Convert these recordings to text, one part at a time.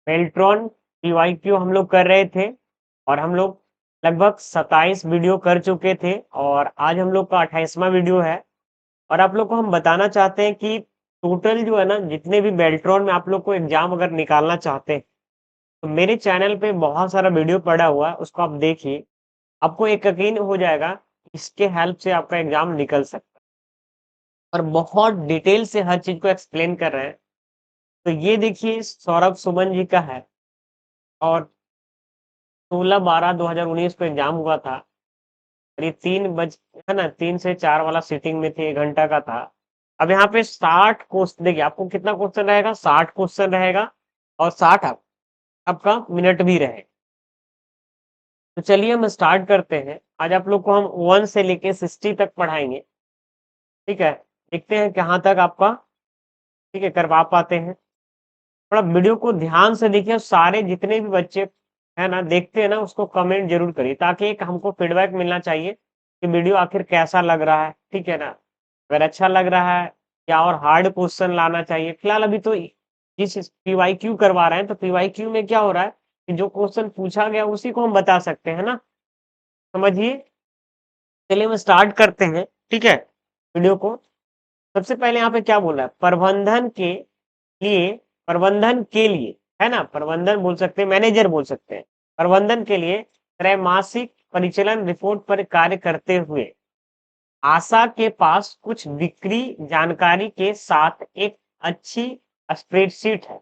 Beltron PYQ हम लोग कर रहे थे और हम लोग लगभग 27 वीडियो कर चुके थे और आज हम लोग का 28वां वीडियो है। और आप लोग को हम बताना चाहते हैं कि टोटल जो है ना, जितने भी बेल्ट्रॉन में आप लोग को एग्जाम अगर निकालना चाहते हैं तो मेरे चैनल पे बहुत सारा वीडियो पड़ा हुआ है, उसको आप देखिए। आपको एक यकीन हो जाएगा, इसके हेल्प से आपका एग्जाम निकल सकता है और बहुत डिटेल से हर चीज को एक्सप्लेन कर रहे हैं। तो ये देखिए, सौरभ सुमन जी का है और 16/12/2019 को एग्जाम हुआ था और ये 3 बज है ना, 3 से 4 वाला सीटिंग में थे, 1 घंटा का था। अब यहाँ पे 60 क्वेश्चन, देखिए आपको कितना क्वेश्चन रहेगा, 60 क्वेश्चन रहेगा और 60 आपका मिनट भी रहे। तो चलिए हम स्टार्ट करते हैं। आज आप लोग को हम 1 से लेके 60 तक पढ़ाएंगे। ठीक है, देखते हैं कहाँ तक आपका ठीक है करवा पाते हैं। थोड़ा वीडियो को ध्यान से देखिए और सारे जितने भी बच्चे है ना देखते हैं ना, उसको कमेंट जरूर करिए ताकि एक हमको फीडबैक मिलना चाहिए कि वीडियो आखिर कैसा लग रहा है। ठीक है ना, अगर अच्छा लग रहा है या और हार्ड क्वेश्चन लाना चाहिए। फिलहाल अभी तो जिस पीवाईक्यू करवा रहे हैं तो पीवाईक्यू में क्या हो रहा है कि जो क्वेश्चन पूछा गया उसी को हम बता सकते हैं ना, समझिए। चलिए हम स्टार्ट करते हैं, ठीक है, वीडियो को। सबसे पहले यहाँ पे क्या बोला है, लिए प्रबंधन के लिए, है ना, प्रबंधन बोल सकते हैं, मैनेजर बोल सकते हैं। प्रबंधन के लिए त्रैमासिक परिचालन रिपोर्ट पर कार्य करते हुए आशा के पास कुछ बिक्री जानकारी के साथ एक अच्छी स्प्रेडशीट है।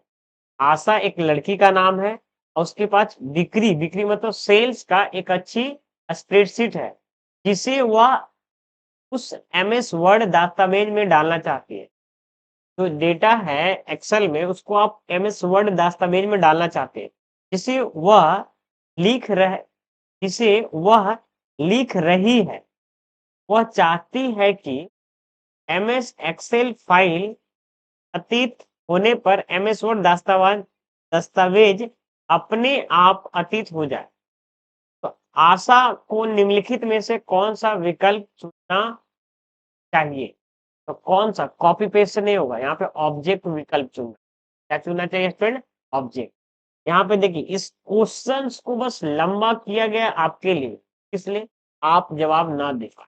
आशा एक लड़की का नाम है और उसके पास बिक्री बिक्री मतलब सेल्स का एक अच्छी स्प्रेडशीट है, जिसे वह उस एमएस वर्ड दस्तावेज में डालना चाहती है। जो डेटा है एक्सेल में, उसको आप एमएस वर्ड दस्तावेज में डालना चाहते हैं, जिसे वह लिख रहे जिसे वह लिख रही है। वह चाहती है कि एमएस एक्सेल फाइल अतीत होने पर एमएस वर्ड दस्तावेज अपने आप अतीत हो जाए। तो आशा को निम्नलिखित में से कौन सा विकल्प चुनना चाहिए? तो कौन सा, कॉपी पेस्ट नहीं होगा, यहाँ पे ऑब्जेक्ट विकल्प चुनना। क्या चुनना चाहिए स्टूडेंट? ऑब्जेक्ट। यहाँ पे देखिए, इस क्वेश्चन को बस लंबा किया गया आपके लिए, इसलिए आप जवाब ना दे पाए,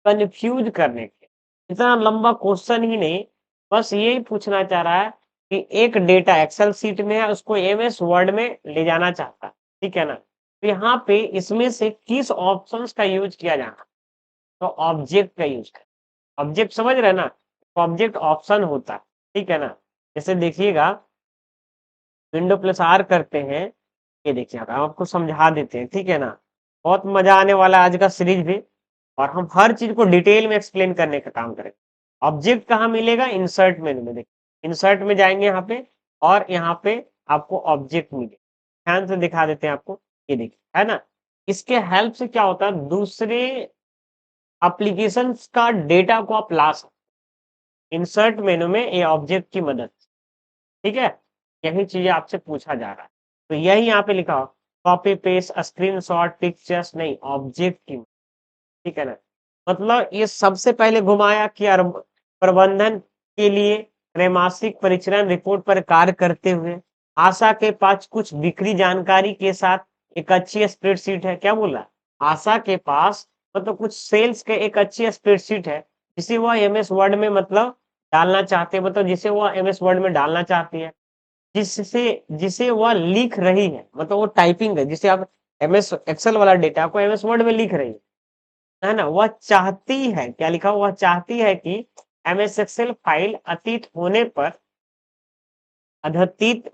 कंफ्यूज करने के। इतना लंबा क्वेश्चन ही नहीं, बस यही पूछना चाह रहा है कि एक डेटा एक्सेल सीट में है, उसको एमएस वर्ड में ले जाना चाहता है। ठीक है ना, तो यहाँ पे इसमें से किस ऑप्शंस का यूज किया जाना? तो ऑब्जेक्ट का यूज कर। ऑब्जेक्ट समझ रहे हैं ना, ऑब्जेक्ट ऑप्शन होता है। ठीक है ना, जैसे देखिएगा, विंडो प्लस आर करते हैं, ये देखिए हम आपको समझा देते हैं। ठीक है ना, बहुत मजा आने वाला है आज का सीरीज भी, और हम हर चीज को डिटेल में एक्सप्लेन करने का काम करेंगे। ऑब्जेक्ट कहाँ मिलेगा? इंसर्ट मेनू में। देखिए इंसर्ट में जाएंगे यहाँ पे और यहाँ पे आपको ऑब्जेक्ट मिले, ध्यान से दिखा देते हैं आपको। ये देखिए, है ना, इसके हेल्प से क्या होता है, दूसरे एप्लीकेशन का डेटा को आप ला सकते, इंसर्ट मेनू में ये ऑब्जेक्ट की मदद से। ठीक है, यही चीजें आपसे पूछा जा रहा है, तो यही यहाँ पे लिखा हो, कॉपी पेस्ट स्क्रीनशॉट पिक्चर्स नहीं, ऑब्जेक्ट की। ठीक है ना, मतलब ये सबसे पहले घुमाया कि प्रबंधन के लिए त्रैमासिक परिचालन रिपोर्ट पर कार्य करते हुए आशा के पास कुछ बिक्री जानकारी के साथ एक अच्छी स्प्रेडशीट है। क्या बोला? आशा के पास मतलब कुछ सेल्स के एक अच्छी स्प्रेडशीट है, जिसे वह एमएस वर्ड में मतलब डालना चाहते हैं, मतलब जिसे वह एमएस वर्ड में डालना चाहती है, जिससे जिसे वह लिख रही है, मतलब वो टाइपिंग है, जिसे आप एमएस एक्सेल वाला डेटा को एमएस वर्ड में लिख रही है ना। वह चाहती है, क्या लिखा, वह चाहती है कि एमएस एक्सेल फाइल अद्यतित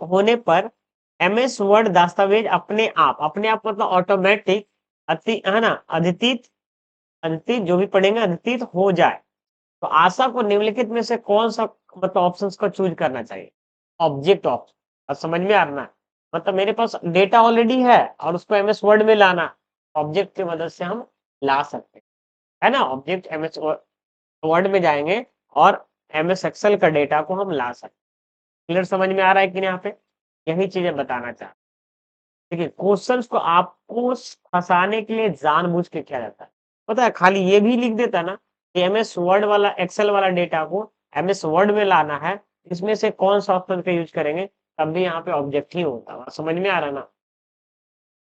होने पर एमएस वर्ड दस्तावेज अपने आप मतलब ऑटोमेटिक अति है ना, अद्यतित अद्यतित जो भी पढ़ेंगे अद्यतित हो जाए। तो आशा को निम्नलिखित में से कौन सा मतलब ऑप्शंस का चूज करना चाहिए? Object option. और समझ में आ रहा है, मतलब मेरे पास डेटा ऑलरेडी है और उसको एमएस वर्ड में लाना, ऑब्जेक्ट की मदद से हम ला सकते हैं, है ना। ऑब्जेक्ट एमएस वर्ड में जाएंगे और एमएस एक्सेल का डेटा को हम ला सकते हैं। क्लियर समझ में आ रहा है कि नहीं? यहाँ पे यही चीजें बताना चाह, देखिए क्वेश्चंस को आपको फंसाने के लिए जानबूझ के किया जाता है। पता है, खाली ये भी लिख देता ना कि एमएस वर्ड वाला एक्सेल वाला डेटा को एमएस वर्ड में लाना है, इसमें से कौन सा ऑप्शन का यूज करेंगे, तब भी यहाँ पे ऑब्जेक्ट ही होता है, समझ में आ रहा ना।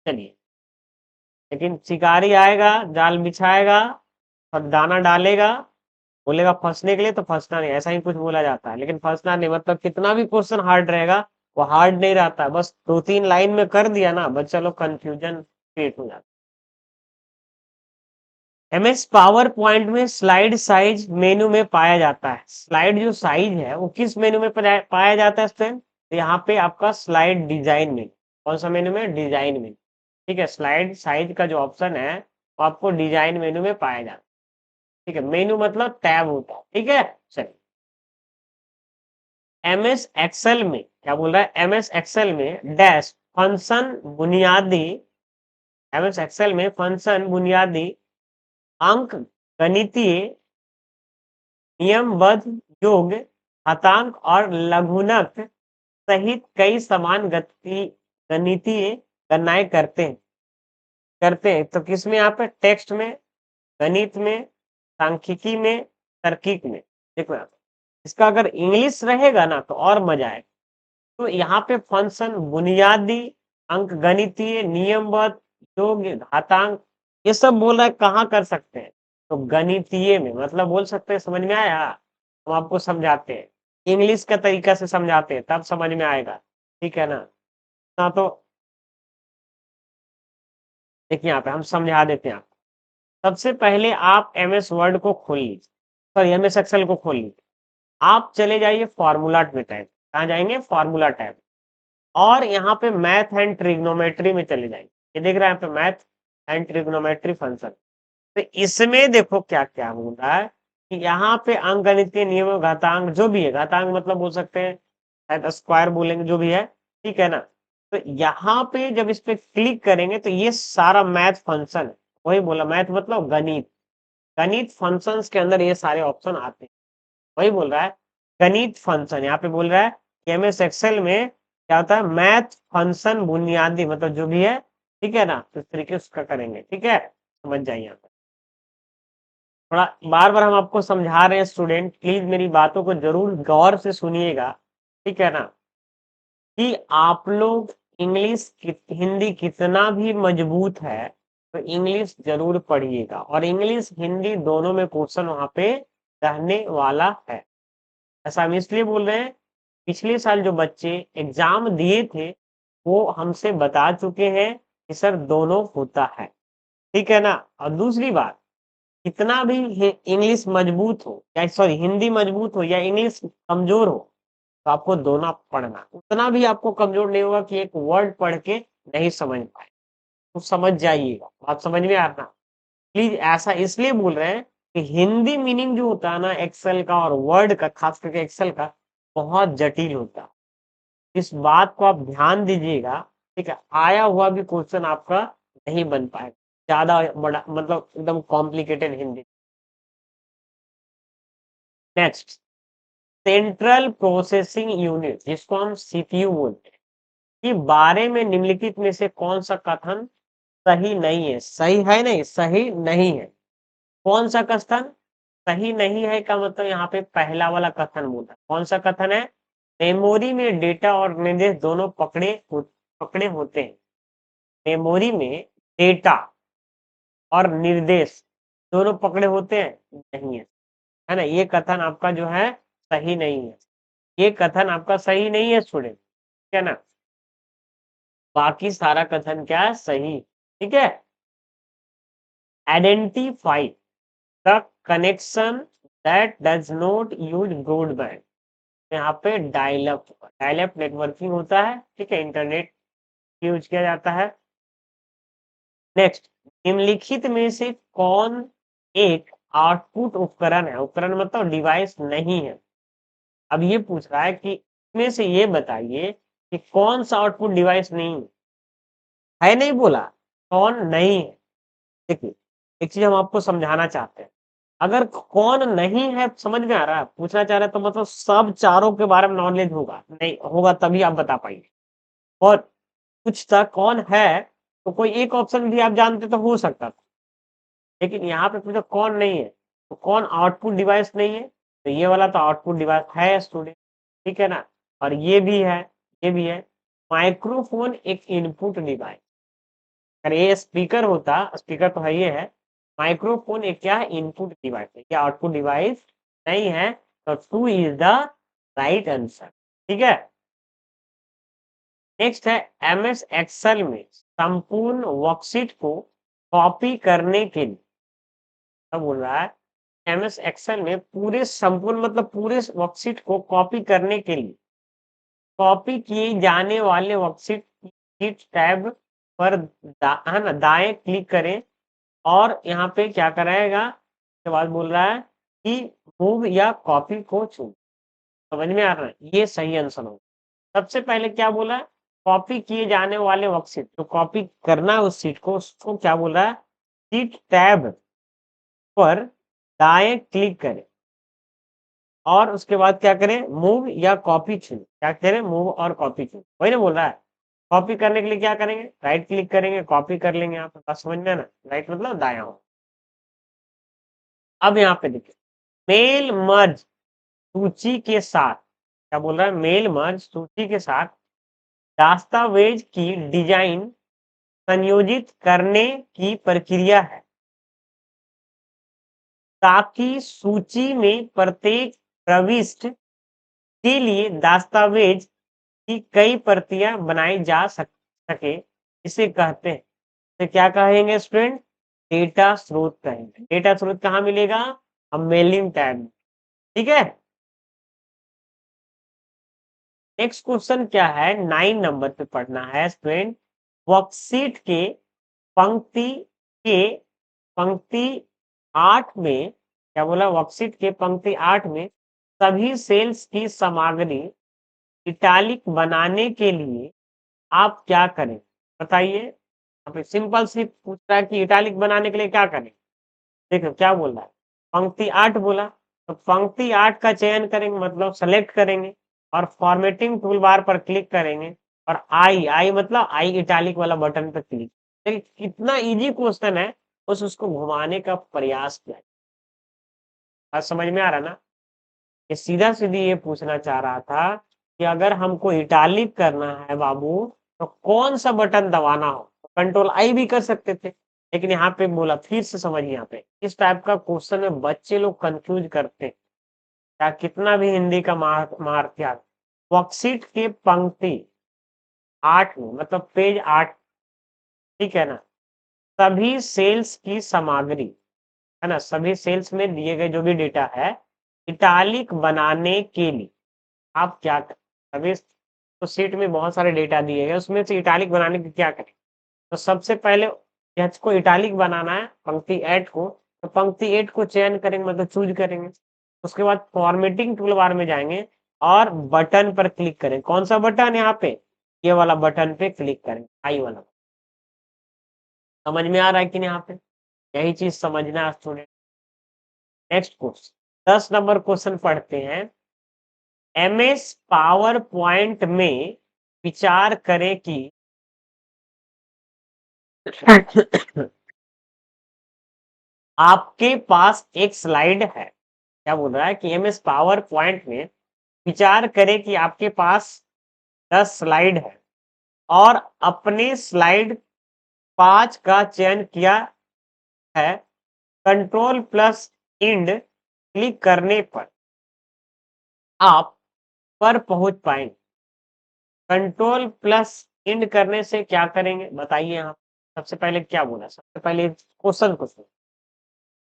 चलिए, लेकिन शिकारी आएगा, जाल बिछाएगा और दाना डालेगा, बोलेगा फंसने के लिए, तो फंसना नहीं, ऐसा ही कुछ बोला जाता है। लेकिन फंसना नहीं मतलब कितना भी क्वेश्चन हार्ड रहेगा, वो हार्ड नहीं रहता, बस 2-3 लाइन में कर दिया ना, बच्चा लोग कंफ्यूजन क्रिएट हो जाता है। एमएस पावर पॉइंट में स्लाइड साइज मेनू में पाया जाता है। स्लाइड जो साइज है वो किस मेनू में पाया जाता है स्टूडेंट? तो यहाँ पे आपका स्लाइड डिजाइन में, कौन सा मेनू में? डिजाइन में। ठीक है, स्लाइड साइज का जो ऑप्शन है वो आपको डिजाइन मेनू में पाया जाता है। ठीक है, मेनू मतलब टैब होता है। ठीक है, चलिए, एमएस एक्सेल में क्या बोल रहा है? एमएस एक्सेल में डैश फंक्शन बुनियादी, एमएस एक्सेल में फंक्शन बुनियादी अंक गणितीय नियमबद्ध योग घातांक और लघुगणक सहित कई समान गति गणितीय गणनाएं करते हैं। तो किसमें? यहाँ पे टेक्स्ट में, गणित में, सांख्यिकी में, तार्किक में। देखो यहाँ पे, इसका अगर इंग्लिश रहेगा ना तो और मजा आएगा। तो यहाँ पे फंक्शन बुनियादी अंक गणितीय नियमबद्ध योग घातांक, ये सब बोल रहा है कहाँ कर सकते हैं? तो गणितीय में, मतलब बोल सकते हैं। समझ में आया? हम आपको समझाते हैं, इंग्लिश का तरीका से समझाते हैं, तब समझ में आएगा। ठीक है ना? ना तो देखिए यहाँ पे हम समझा देते हैं आपको। सबसे पहले आप एमएस वर्ड को खोल लीजिए, सॉरी एमएस एक्सेल को खोल लीजिए। आप चले जाइए फॉर्मूला में टैब, कहाँ जाएंगे? Formula tab. और यहाँ पे मैथ एंड ट्रिग्नोमेट्री में चले जाएंगे। ये देख रहे हैं यहाँ पे मैथ एंड ट्रिग्नोमेट्री फंक्शन। तो इसमें देखो क्या क्या हो रहा है कि यहाँ पे अंकगणितीय नियम, घातांक जो भी है, घातांक मतलब बोल सकते हैं, शायद स्क्वायर बोलेंगे, जो भी है। ठीक है ना? तो यहाँ पे जब इस पे क्लिक करेंगे तो ये सारा मैथ फंक्शन है। वही बोला, मैथ मतलब गणित, गणित फंक्शंस के अंदर ये सारे ऑप्शन आते हैं। वही बोल रहा है गणित फंक्शन, यहाँ पे बोल रहा है कि एमएस एक्सेल में क्या होता है? मैथ फंक्शन बुनियादी, मतलब जो भी है। ठीक है ना? तो इस तरीके से उसका करेंगे। ठीक है, समझ जाइए यहाँ पे। थोड़ा बार बार हम आपको समझा रहे हैं स्टूडेंट, प्लीज मेरी बातों को जरूर गौर से सुनिएगा। ठीक है ना? कि आप लोग इंग्लिश हिंदी कितना भी मजबूत है, तो इंग्लिश जरूर पढ़िएगा। और इंग्लिश हिंदी दोनों में क्वेश्चन वहां पे रहने वाला है। ऐसा हम इसलिए बोल रहे हैं, पिछले साल जो बच्चे एग्जाम दिए थे वो हमसे बता चुके हैं कि सर दोनों होता है। ठीक है ना? और दूसरी बात, कितना भी इंग्लिश मजबूत हो, या सॉरी हिंदी मजबूत हो या इंग्लिश कमजोर हो, तो आपको दोनों पढ़ना। उतना भी आपको कमजोर नहीं होगा कि एक वर्ड पढ़ के नहीं समझ पाए, तो समझ जाइएगा। आप समझ में आ रहा? प्लीज, ऐसा इसलिए बोल रहे हैं कि हिंदी मीनिंग जो होता है ना एक्सेल का और वर्ड का, खास करके एक्सेल का, बहुत जटिल होता है। इस बात को आप ध्यान दीजिएगा। ठीक है, आया हुआ भी क्वेश्चन आपका नहीं बन पाएगा, ज्यादा बड़ा मतलब एकदम complicated Hindi. Next, central processing unit, जिसको हम सीपीयू बोलते हैं, कि बारे में निम्नलिखित में से कौन सा कथन सही नहीं है? सही है नहीं, सही नहीं है। कौन सा कथन सही नहीं है का मतलब यहाँ पे पहला वाला कथन बोलता है। कौन सा कथन है? मेमोरी में डेटा और निर्देश दोनों पकड़े होते हैं। मेमोरी में डेटा और निर्देश दोनों पकड़े होते हैं? नहीं है। है ना? ये कथन आपका जो है सही नहीं है। ये कथन आपका सही नहीं है स्टूडेंट। ठीक है ना? बाकी सारा कथन क्या है? सही। ठीक है। Identify the connection that does not use broadband. यहाँ पे डायलअप नेटवर्किंग होता है। ठीक है, इंटरनेट यूज किया जाता है। नेक्स्ट, निम्नलिखित में से कौन एक आउटपुट उपकरण है? उपकरण मतलब डिवाइस नहीं है। अब ये पूछ रहा है कि इसमें से ये बताइए कि कौन सा आउटपुट डिवाइस नहीं है। नहीं बोला, कौन नहीं है। देखिए, एक चीज हम आपको समझाना चाहते हैं। अगर कौन नहीं है समझ में आ रहा है, पूछना चाह रहे हैं, तो मतलब सब चारों के बारे में नॉलेज होगा, नहीं होगा तभी आप बता पाएंगे। और कुछ था कौन है, तो कोई एक ऑप्शन भी आप जानते तो हो सकता था। लेकिन यहाँ पे पूछा कौन नहीं है, तो कौन आउटपुट डिवाइस नहीं है? तो ये वाला तो आउटपुट डिवाइस है स्टूडेंट। ठीक है ना? और ये भी है, ये भी है। माइक्रोफोन एक इनपुट डिवाइस, अगर ये स्पीकर होता, स्पीकर तो है ये है, माइक्रोफोन एक क्या है, इनपुट डिवाइस है, क्या आउटपुट डिवाइस नहीं है। तो 2 इज द राइट आंसर। ठीक है। नेक्स्ट है एमएस एक्सेल में संपूर्ण वर्कशीट को कॉपी करने के लिए, क्या बोल रहा है, एमएस एक्सेल में पूरे संपूर्ण मतलब पूरे वर्कशीट को कॉपी करने के लिए कॉपी किए जाने वाले वर्कशीट की टैब पर है ना दाएं क्लिक करें और यहाँ पे क्या कराएगा, उसके बाद बोल रहा है कि मूव या कॉपी को चुन। समझ में आ रहा है, ये सही आंसर होगा। सबसे पहले क्या बोला, कॉपी किए जाने वाले वर्कशीट, तो कॉपी करना है उस सीट को, उसको क्या बोल रहा है, सीट टैब पर दाएं क्लिक करें और उसके बाद क्या करें, मूव या कॉपी चुन, क्या करें, मूव और कॉपी चुन, वही ना बोल रहा है। कॉपी करने के लिए क्या करेंगे, राइट क्लिक करेंगे, कॉपी कर लेंगे। आप बात समझ में ना, राइट मतलब दाया हो। अब यहाँ पे देखिए, मेल मर्ज सूची के साथ, क्या बोल रहा है, मेल मर्ज सूची के साथ दस्तावेज की डिजाइन संयोजित करने की प्रक्रिया है ताकि सूची में प्रत्येक प्रविष्ट के लिए दस्तावेज की कई प्रतियां बनाई जा सके, इसे कहते हैं, तो क्या कहेंगे स्टूडेंट, डेटा स्रोत कहेंगे। डेटा स्रोत कहाँ मिलेगा, हम मेलिंग टैब में। ठीक है। नेक्स्ट क्वेश्चन क्या है, 9 नंबर पे पढ़ना है स्टूडेंट। वर्कशीट पंक्ति के पंक्ति 8 में, क्या बोला, वर्कशीट के पंक्ति 8 में सभी सेल्स की सामग्री इटालिक बनाने के लिए आप क्या करें, बताइए। अब सिंपल सी पूछ रहा है कि इटालिक बनाने के लिए क्या करें। देखो क्या बोल रहा है, पंक्ति 8 बोला, तो पंक्ति 8 का चयन करेंगे, मतलब सेलेक्ट करेंगे और फॉर्मेटिंग टूल बार पर क्लिक करेंगे और आई आई मतलब आई इटालिक वाला बटन पर क्लिक। देखिए कितना इजी क्वेश्चन है, बस उसको घुमाने का प्रयास किया। आज समझ में आ रहा ना, ये सीधा सीधी ये पूछना चाह रहा था कि अगर हमको इटालिक करना है बाबू, तो कौन सा बटन दबाना हो। कंट्रोल आई भी कर सकते थे, लेकिन यहाँ पे बोला, फिर से समझिए, यहाँ पे इस टाइप का क्वेश्चन में बच्चे लोग कंफ्यूज करते हैं। क्या कितना भी हिंदी का मार त्याग, वर्कशीट के पंक्ति 8 में मतलब पेज 8, ठीक है ना, सभी सेल्स की सामग्री, है ना, सभी सेल्स में दिए गए जो भी डेटा है इटालिक बनाने के लिए आप क्या करें। अभी तो सीट में बहुत सारे डेटा दिए गए, उसमें से इटालिक बनाने के क्या करें। तो सबसे पहले एच को इटालिक बनाना है, पंक्ति 8 को, तो पंक्ति 8 को चयन करेंगे, मतलब चूज करेंगे। उसके बाद फॉर्मेटिंग टूल बार में जाएंगे और बटन पर क्लिक करें। कौन सा बटन, यहाँ पे ये वाला बटन पे क्लिक करें, आई वाला। समझ में आ रहा है कि नहीं, यहाँ पे यही चीज समझना है student. Next question 10 number question पढ़ते हैं। एमएस पावर पॉइंट में विचार करें कि आपके पास एक स्लाइड है, क्या बोल रहा है कि एमएस पावर पॉइंट में विचार करें कि आपके पास 10 स्लाइड है और अपने स्लाइड 5 का चयन किया है। कंट्रोल प्लस इंड क्लिक करने पर आप पर पहुंच पाएंगे। कंट्रोल प्लस इंड करने से क्या करेंगे, बताइए। आप सबसे पहले क्या बोला, सबसे पहले क्वेश्चन को सुनिए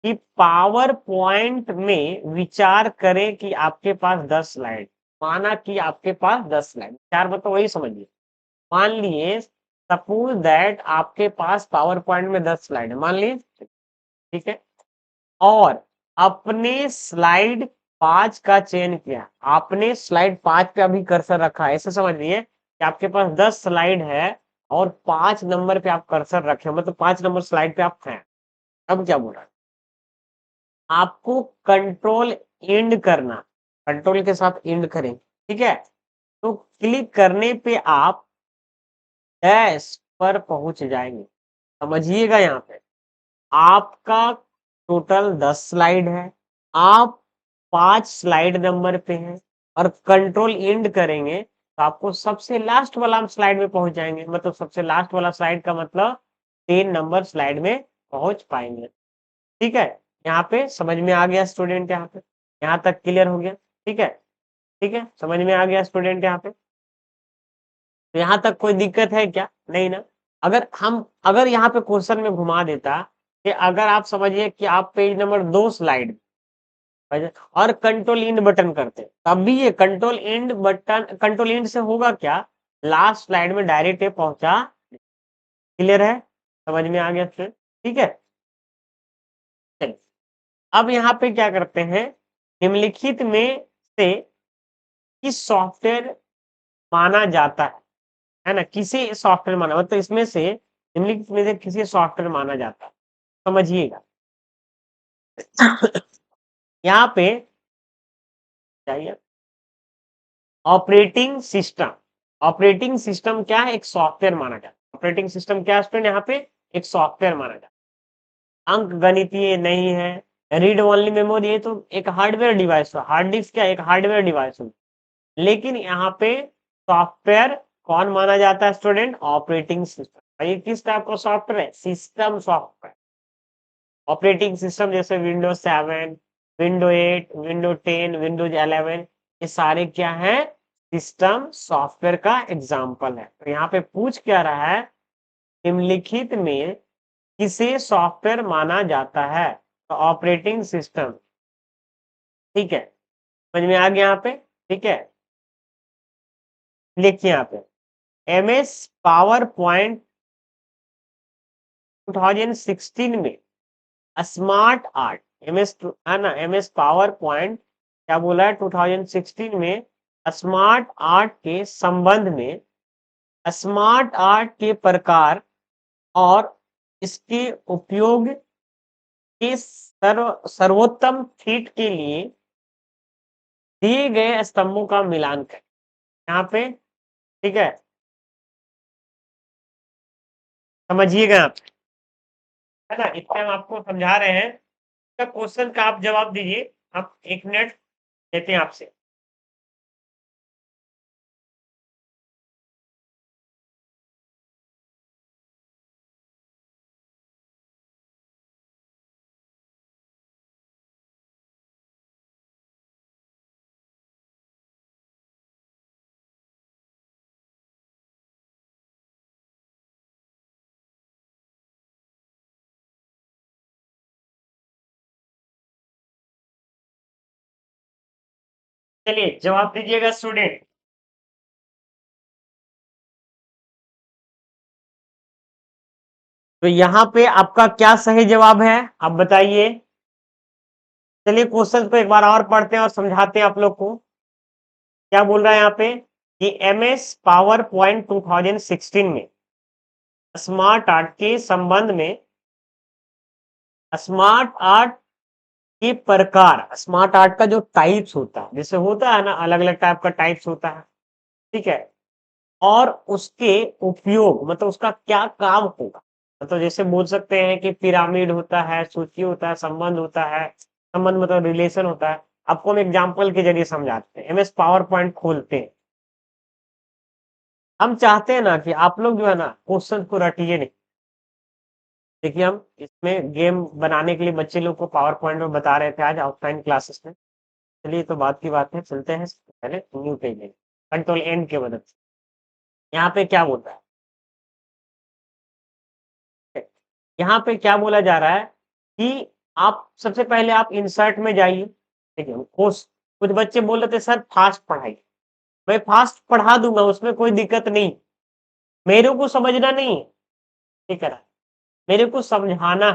कि पावर पॉइंट में विचार करें कि आपके पास 10 स्लाइड, माना कि आपके पास 10 स्लाइड, विचार मतलब वही समझिए। मान लिए सपोज दैट आपके पास पावर पॉइंट में 10 स्लाइड है, मान लीजिए, ठीक है, और अपने स्लाइड 5 का चयन किया। आपने स्लाइड 5 पे अभी कर्सर रखा है, ऐसे समझिए कि आपके पास 10 स्लाइड है और 5 नंबर पे आप कर्सर रखे, मतलब 5 नंबर स्लाइड पे आप हैं। अब क्या बोल रहा है, आपको कंट्रोल इंड करना, कंट्रोल के साथ इंड करें, ठीक है। तो क्लिक करने पे आप डैश पर पहुंच जाएंगे। समझिएगा, यहाँ पे आपका टोटल 10 स्लाइड है, आप 5 स्लाइड नंबर पे हैं और कंट्रोल इंड करेंगे तो आपको सबसे लास्ट वाला हम स्लाइड में पहुंच जाएंगे, मतलब सबसे लास्ट वाला स्लाइड का मतलब 3 नंबर स्लाइड में पहुंच पाएंगे। ठीक है, यहाँ पे समझ में आ गया स्टूडेंट? यहाँ पे यहाँ तक क्लियर हो गया? ठीक है, ठीक है, समझ में आ गया स्टूडेंट यहाँ पे? तो यहाँ तक कोई दिक्कत है क्या? नहीं ना? अगर यहाँ पे क्वेश्चन में घुमा देता कि अगर आप समझिए कि आप पेज नंबर 2 स्लाइड और कंट्रोल इंड बटन करते, तब भी ये control end button, control end से होगा क्या, लास्ट स्लाइड में डायरेक्ट ये पहुंचा। क्लियर है? समझ में आ गया फिर? ठीक है, चलिए अब यहाँ पे क्या करते हैं, निम्नलिखित में से किस सॉफ्टवेयर माना जाता है ना, किसे सॉफ्टवेयर माना, मतलब इसमें से निम्नलिखित में से किसी सॉफ्टवेयर माना जाता है, समझिएगा। यहाँ पे चाहिए ऑपरेटिंग सिस्टम। ऑपरेटिंग सिस्टम क्या है? एक सॉफ्टवेयर माना जाता है। ऑपरेटिंग सिस्टम क्या है स्टूडेंट? यहाँ पे एक सॉफ्टवेयर माना जाता है। अंक गणितीय नहीं है, रीड ओनली मेमोरी है, तो एक हार्डवेयर डिवाइस हो, हार्ड डिस्क क्या एक हार्डवेयर डिवाइस हो, लेकिन यहाँ पे सॉफ्टवेयर कौन माना जाता है स्टूडेंट? Operating system. ये किस टाइप का सॉफ्टवेयर है? System software. ऑपरेटिंग सिस्टम जैसे विंडोज 7, विंडो 8, विंडो 10, विंडोज 11, ये सारे क्या है? सिस्टम सॉफ्टवेयर का एग्जाम्पल है। तो यहाँ पे पूछ क्या रहा है, निम्नलिखित में किसे सॉफ्टवेयर माना जाता है? तो ऑपरेटिंग सिस्टम। ठीक है, समझ में आ गया यहाँ पे? ठीक है, देखिए यहाँ पे MS पावर पॉइंट 2016 में स्मार्ट आर्ट, MS है ना, MS पावर पॉइंट क्या बोला है 2016 में, स्मार्ट आर्ट के संबंध में, स्मार्ट आर्ट के प्रकार और इसके उपयोग के सर्वोत्तम फिट के लिए दिए गए स्तंभों का मिलान करें। यहाँ पे ठीक है, समझिएगा आप, है ना, इतना हम आपको समझा रहे हैं। क्वेश्चन का आप जवाब दीजिए, आप 1 मिनट देते हैं आपसे। चलिए जवाब दीजिएगा स्टूडेंट। तो यहाँ पे आपका क्या सही जवाब है, आप बताइए। चलिए क्वेश्चन को एक बार और पढ़ते हैं और समझाते हैं आप लोग को। क्या बोल रहा है यहाँ पे कि MS पावर पॉइंट 2016 में स्मार्ट आर्ट के संबंध में, स्मार्ट आर्ट के प्रकार, स्मार्ट आर्ट का जो टाइप्स होता है, जैसे होता है ना अलग अलग टाइप का टाइप्स होता है, ठीक है, और उसके उपयोग, मतलब उसका क्या काम होगा, मतलब जैसे बोल सकते हैं कि पिरामिड होता है, सूची होता है, संबंध होता है, संबंध मतलब रिलेशन होता है। आपको हम एग्जाम्पल के जरिए समझाते हैं। MS पावर पॉइंट खोलते हैं, हम चाहते हैं ना कि आप लोग जो है ना क्वेश्चन को रटिए नहीं। देखिए हम इसमें गेम बनाने के लिए बच्चे लोग को पावर पॉइंट में बता रहे थे आज ऑफलाइन क्लासेस में। चलिए तो बात की बात है, चलते हैं पहले न्यू पेज में, कंट्रोल एंड के मदद से। यहाँ पे क्या बोलता है, यहाँ पे क्या बोला जा रहा है कि आप सबसे पहले आप इंसर्ट में जाइए। ठीक है, कुछ बच्चे बोल रहे थे सर फास्ट पढ़ाई, मैं फास्ट पढ़ा दूंगा, उसमें कोई दिक्कत नहीं, मेरे को समझना नहीं है, ठीक है ना, मेरे को समझाना।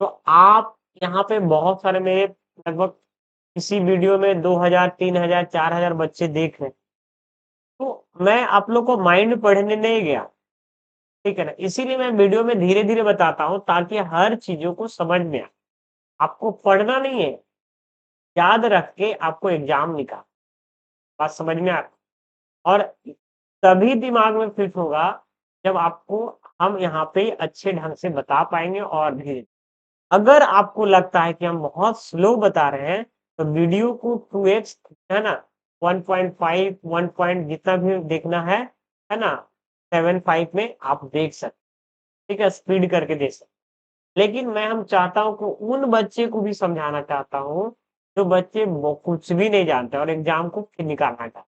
तो आप यहाँ पे बहुत सारे मेरे लगभग इसी वीडियो में 2000, 3000, 4000 बच्चे देख रहे हैं, तो मैं आप लोग को माइंड पढ़ने नहीं गया, ठीक है ना, इसीलिए मैं वीडियो में धीरे धीरे बताता हूँ ताकि हर चीजों को समझ में आए। आपको पढ़ना नहीं है, याद रख के आपको एग्जाम निकाल, बात समझ में आ रहा है? और तभी दिमाग में फिट होगा जब आपको हम यहाँ पे अच्छे ढंग से बता पाएंगे। और धीरे, अगर आपको लगता है कि हम बहुत स्लो बता रहे हैं, तो वीडियो को 2x है ना 1.5 1 पॉइंट जितना भी देखना है ना? 7.5 में आप देख सकते, ठीक है? स्पीड करके देख सकते। लेकिन मैं हम चाहता हूँ कि उन बच्चे को भी समझाना चाहता हूँ, जो बच्चे वो कुछ भी नहीं जानते और एग्ज़ाम को निकालना चाहते हैं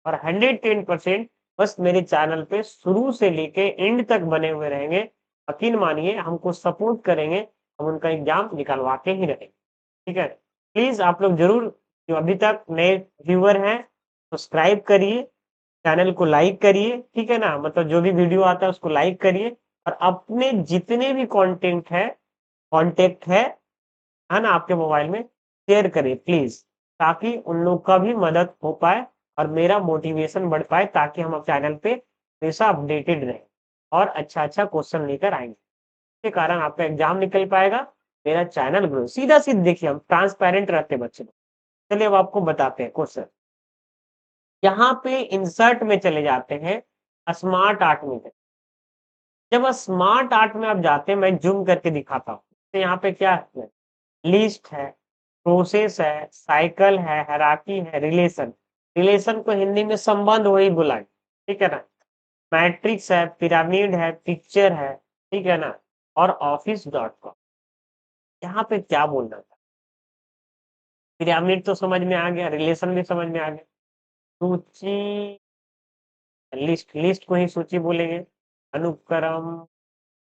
और 110% बस मेरे चैनल पे शुरू से लेके एंड तक बने हुए रहेंगे। यकीन मानिए हमको सपोर्ट करेंगे, हम उनका एग्ज़ाम निकलवा के ही रहेंगे, ठीक है? प्लीज़ आप लोग ज़रूर जो अभी तक नए व्यूअर हैं, सब्सक्राइब करिए, चैनल को लाइक करिए, ठीक है ना? मतलब जो भी वीडियो आता है उसको लाइक करिए और अपने जितने भी कॉन्टैक्ट है ना आपके मोबाइल में, शेयर करें प्लीज़, ताकि उन लोग का भी मदद हो पाए और मेरा मोटिवेशन बढ़ पाए ताकि हम अब चैनल पे हमेशा अपडेटेड रहें और अच्छा-अच्छा क्वेश्चन लेकर आएँगे। इसके कारण आपका एग्ज़ाम निकल पाएगा, मेरा चैनल ग्रो सीधा-सीधा देखिए हम ट्रांसपेरेंट रहते हैं बच्चे लोग। चलिए अब आपको बताते हैं क्वेश्चन। यहाँ पे इंसर्ट में चले जाते हैं, स्मार्ट आर्ट में। जब स्मार्ट आर्ट में आप जाते हैं, मैं ज़ूम करके दिखाता हूँ। तो यहाँ पे क्या है? लिस्ट है, प्रोसेस है, साइकिल है, हायरार्की है, रिलेशन। रिलेशन को हिंदी में संबंध वही बुलाएँ, ठीक है ना? मैट्रिक्स है, पिरामिड है, पिक्चर है, ठीक है ना? और ऑफिस डॉट कॉम। यहाँ पे क्या बोलना था? पिरामिड तो समझ में आ गया, रिलेशन भी समझ में आ गया। सूची लिस्ट को ही सूची बोलेंगे। अनुक्रम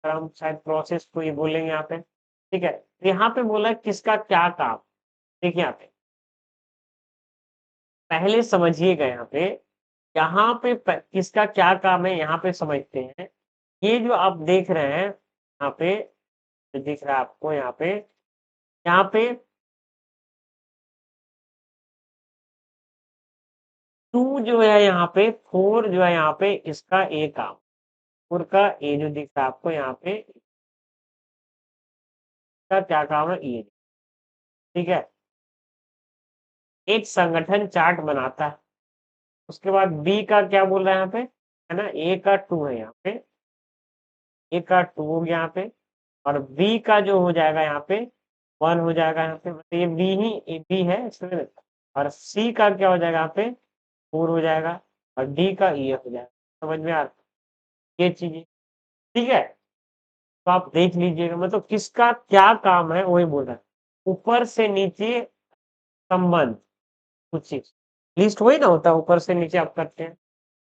क्रम शायद प्रोसेस को ही बोलेंगे यहाँ पे, ठीक है? तो यहाँ पे बोला किसका क्या काम? देखिए यहाँ पे, पहले समझिएगा यहाँ पे किसका क्या काम है यहाँ पे समझते हैं। ये जो आप देख रहे हैं यहाँ पे, जो दिख रहा है आपको यहाँ पे 2 जो है यहाँ पे 4 जो है यहाँ पे इसका ए काम, 4 का ए जो दिख रहा है आपको यहाँ पे, इसका क्या काम है ये, ठीक है? एक संगठन चार्ट बनाता है। उसके बाद बी का क्या बोल रहा है यहाँ पे, है ना? ए का 2 है यहाँ पे, ए का 2 हो गया यहाँ पे और बी का जो हो जाएगा यहाँ पे 1 हो जाएगा यहाँ पे, मतलब ये बी है इसमें और सी का क्या हो जाएगा यहाँ पे 4 हो जाएगा और डी का ये हो जाएगा। समझ में आ रहा है? ये चीज़ें, ठीक है? तो आप देख लीजिएगा मतलब किसका क्या काम है वही बोल रहा है। ऊपर से नीचे संबंध कुछ चीज़, लिस्ट वही ना होता है ऊपर से नीचे आप करते हैं।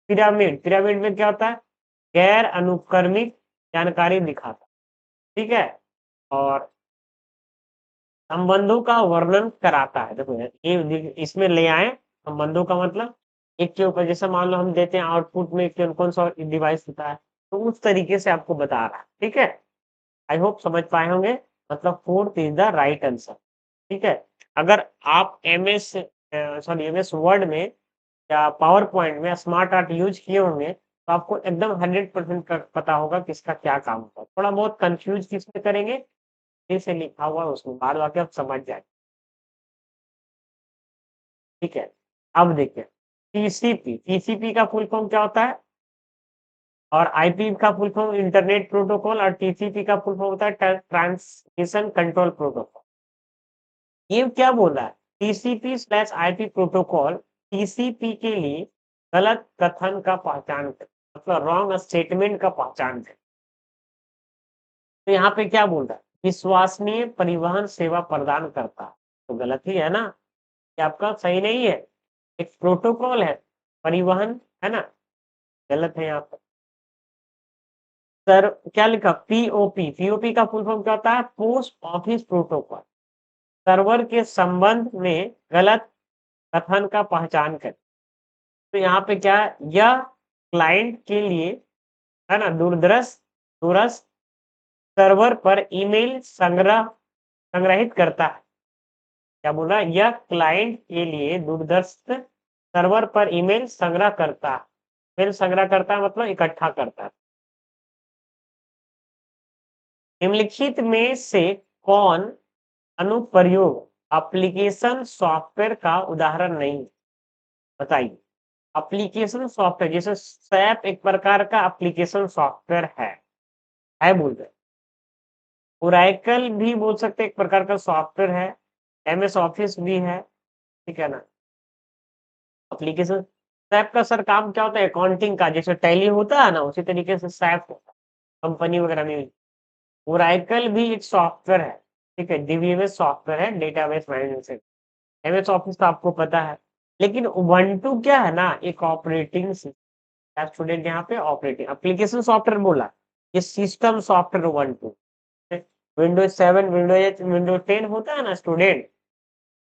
पिरामिड में क्या होता है? गैर अनुक्रमिक जानकारी दिखाता, ठीक है? और संबंधों का वर्णन कराता है। देखो ये इसमें ले आए संबंधों का मतलब एक के ऊपर जैसे मान लो हम देते हैं आउटपुट में कौन सा डिवाइस होता है, तो उस तरीके से आपको बता रहा है, ठीक है? आई होप समझ पाए होंगे, मतलब fourth is the right answer, ठीक है? अगर आप एमएस वर्ड में या पावर पॉइंट में स्मार्ट आर्ट यूज किए होंगे तो आपको एकदम 100% का पता होगा किसका क्या काम होता है। थोड़ा बहुत कंफ्यूज किसमें करेंगे, जैसे लिखा हुआ है उसमें बाद बाकी आप समझ जाएंगे, ठीक है? अब देखिए टीसीपी का फुल फॉर्म क्या होता है और आईपी का फुल फॉर्म इंटरनेट प्रोटोकॉल और टीसीपी का फुल फॉर्म होता है ट्रांसमिशन कंट्रोल प्रोटोकॉल। ये क्या बोल रहा है? टीसीपी/आईपी प्रोटोकॉल टीसीपी के लिए गलत कथन का पहचान करे, मतलब रॉन्ग स्टेटमेंट का पहचान करे। तो यहाँ पे क्या बोल रहा है? विश्वसनीय परिवहन सेवा प्रदान करता है, तो गलत ही है ना? ये आपका सही नहीं है। एक प्रोटोकॉल है, परिवहन है ना? गलत है यहाँ पे। सर क्या लिखा? पीओपी का फुल फॉर्म क्या होता है? Post office protocol. सर्वर के संबंध में गलत कथन का पहचान करें। तो यहाँ पे क्या है? यह क्लाइंट के लिए है ना दूरस्थ सर्वर पर ईमेल संग्रहित करता है। क्या बोल रहा है? यह क्लाइंट के लिए दूरस्थ सर्वर पर ईमेल संग्रह करता है। ईमेल संग्रह करता है मतलब इकट्ठा करता है। निम्नलिखित में से कौन अनुप्रयोग एप्लीकेशन सॉफ्टवेयर का उदाहरण नहीं है? बताइए। एप्लीकेशन सॉफ्टवेयर जैसे सैप एक प्रकार का एप्लीकेशन सॉफ्टवेयर है बोल रहे। ओरेकल भी बोल सकते हैं एक प्रकार का सॉफ्टवेयर है। एमएस ऑफिस भी है, ठीक है ना? एप्लीकेशन सैप का सर काम क्या होता है? अकाउंटिंग का, जैसे टैली होता है ना, उसी तरीके से सैप होता है कंपनी वगैरह में। ओरेकल भी एक सॉफ्टवेयर है, ठीक है, डीबीएमएस सॉफ्टवेयर है, डेटाबेस मैनेजमेंट से। एमएस ऑफिस तो आपको पता है। लेकिन उबंटू क्या है ना, एक ऑपरेटिंग सिस्टम। स्टूडेंट यहाँ पे ऑपरेटिंग एप्लीकेशन सॉफ्टवेयर बोला, ये system software Ubuntu. Windows 7, Windows 8, Windows 10 होता है ना स्टूडेंट,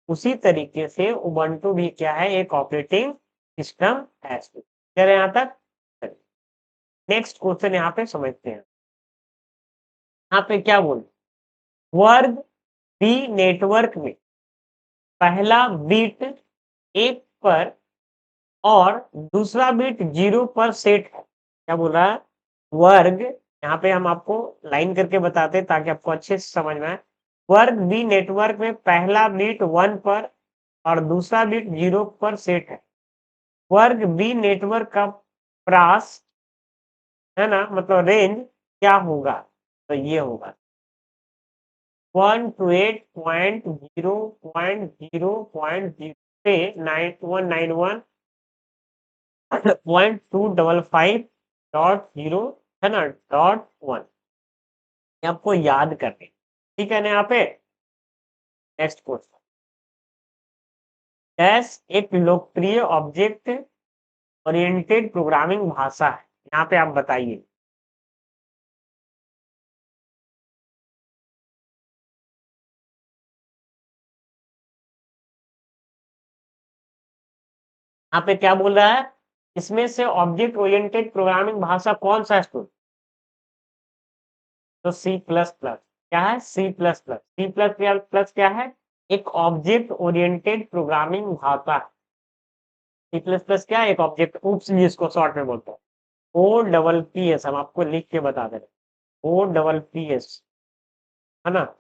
उसी तरीके से उबंटू भी क्या है, एक ऑपरेटिंग सिस्टम है। कह रहे हैं यहाँ तक? नेक्स्ट क्वेश्चन यहाँ पे समझते हैं। यहाँ पे क्या बोल, वर्ग बी नेटवर्क में पहला बीट 1 पर और दूसरा बीट 0 पर सेट है। क्या बोल रहा है? वर्ग, यहाँ पे हम आपको लाइन करके बताते हैं ताकि आपको अच्छे से समझ में आए। वर्ग बी नेटवर्क में पहला बीट 1 पर और दूसरा बीट 0 पर सेट है। वर्ग बी नेटवर्क का प्रास, है ना, मतलब रेंज क्या होगा? तो ये होगा 128.0.0.0 से 9191.255.0, है ना, .1। आपको याद करने, ठीक है ना? यहाँ पे नेक्स्ट क्वेश्चन, डैश एक लोकप्रिय ऑब्जेक्ट ओरिएंटेड प्रोग्रामिंग भाषा है। यहाँ पे आप बताइए। यहाँ पे क्या बोल रहा है? इसमें से ऑब्जेक्ट ओरिएंटेड प्रोग्रामिंग भाषा कौन सा है? तो सी प्लस प्लस। क्या है? C plus plus. C plus plus क्या है? एक ऑब्जेक्ट ओरिएंटेड प्रोग्रामिंग भाषा। सी प्लस प्लस क्या है? एक ऑब्जेक्ट, उप्स जिसको शॉर्ट में बोलते हैं। ओ डबल पी एस, हम आपको लिख के बता दे रहे। ओ डबल पी एस, है ना?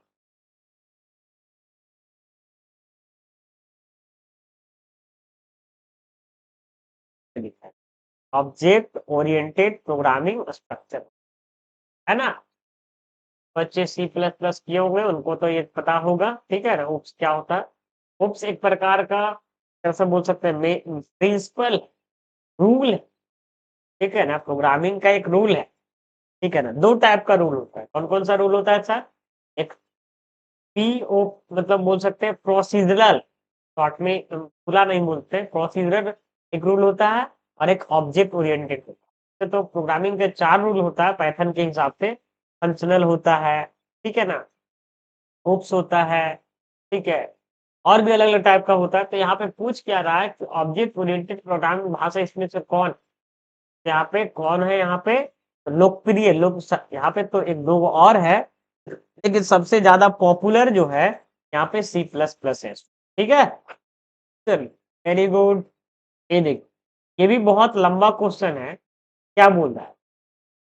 लिखा है ऑब्जेक्ट ओरिएंटेड प्रोग्रामिंग स्ट्रक्चर, है ना? बच्चे सी प्लस प्लस किए हुए उनको तो ये पता होगा, ठीक है ना? उप्स क्या होता है? उप्स एक प्रकार का, कैसे बोल सकते हैं, प्रिंसिपल रूल, ठीक है ना, प्रोग्रामिंग का एक रूल है, ठीक है ना? दो टाइप का रूल होता है। कौन कौन सा रूल होता है सर? एक पीओ, मतलब बोल सकते हैं प्रोसीजरल, शॉर्ट में खुला नहीं बोलते, प्रोसीजरल एक रूल होता है, और एक ऑब्जेक्ट ओरिएंटेड होता है। तो प्रोग्रामिंग के चार रूल होता है पाइथन के हिसाब से। फंक्शनल होता है, ठीक है ना, ओप्स होता है, ठीक है, और भी अलग अलग टाइप का होता है। तो यहाँ पे पूछ क्या रहा है कि ऑब्जेक्ट ओरिएंटेड प्रोग्रामिंग भाषा इसमें से कौन, यहाँ पे कौन है? यहाँ पे लोकप्रिय लोग, यहाँ पे तो एक दो और है, लेकिन सबसे ज्यादा पॉपुलर जो है यहाँ पे सी प्लस प्लस है, ठीक है? चलिए, वेरी गुड। ये देख, ये भी बहुत लंबा क्वेश्चन है। क्या बोल रहा है?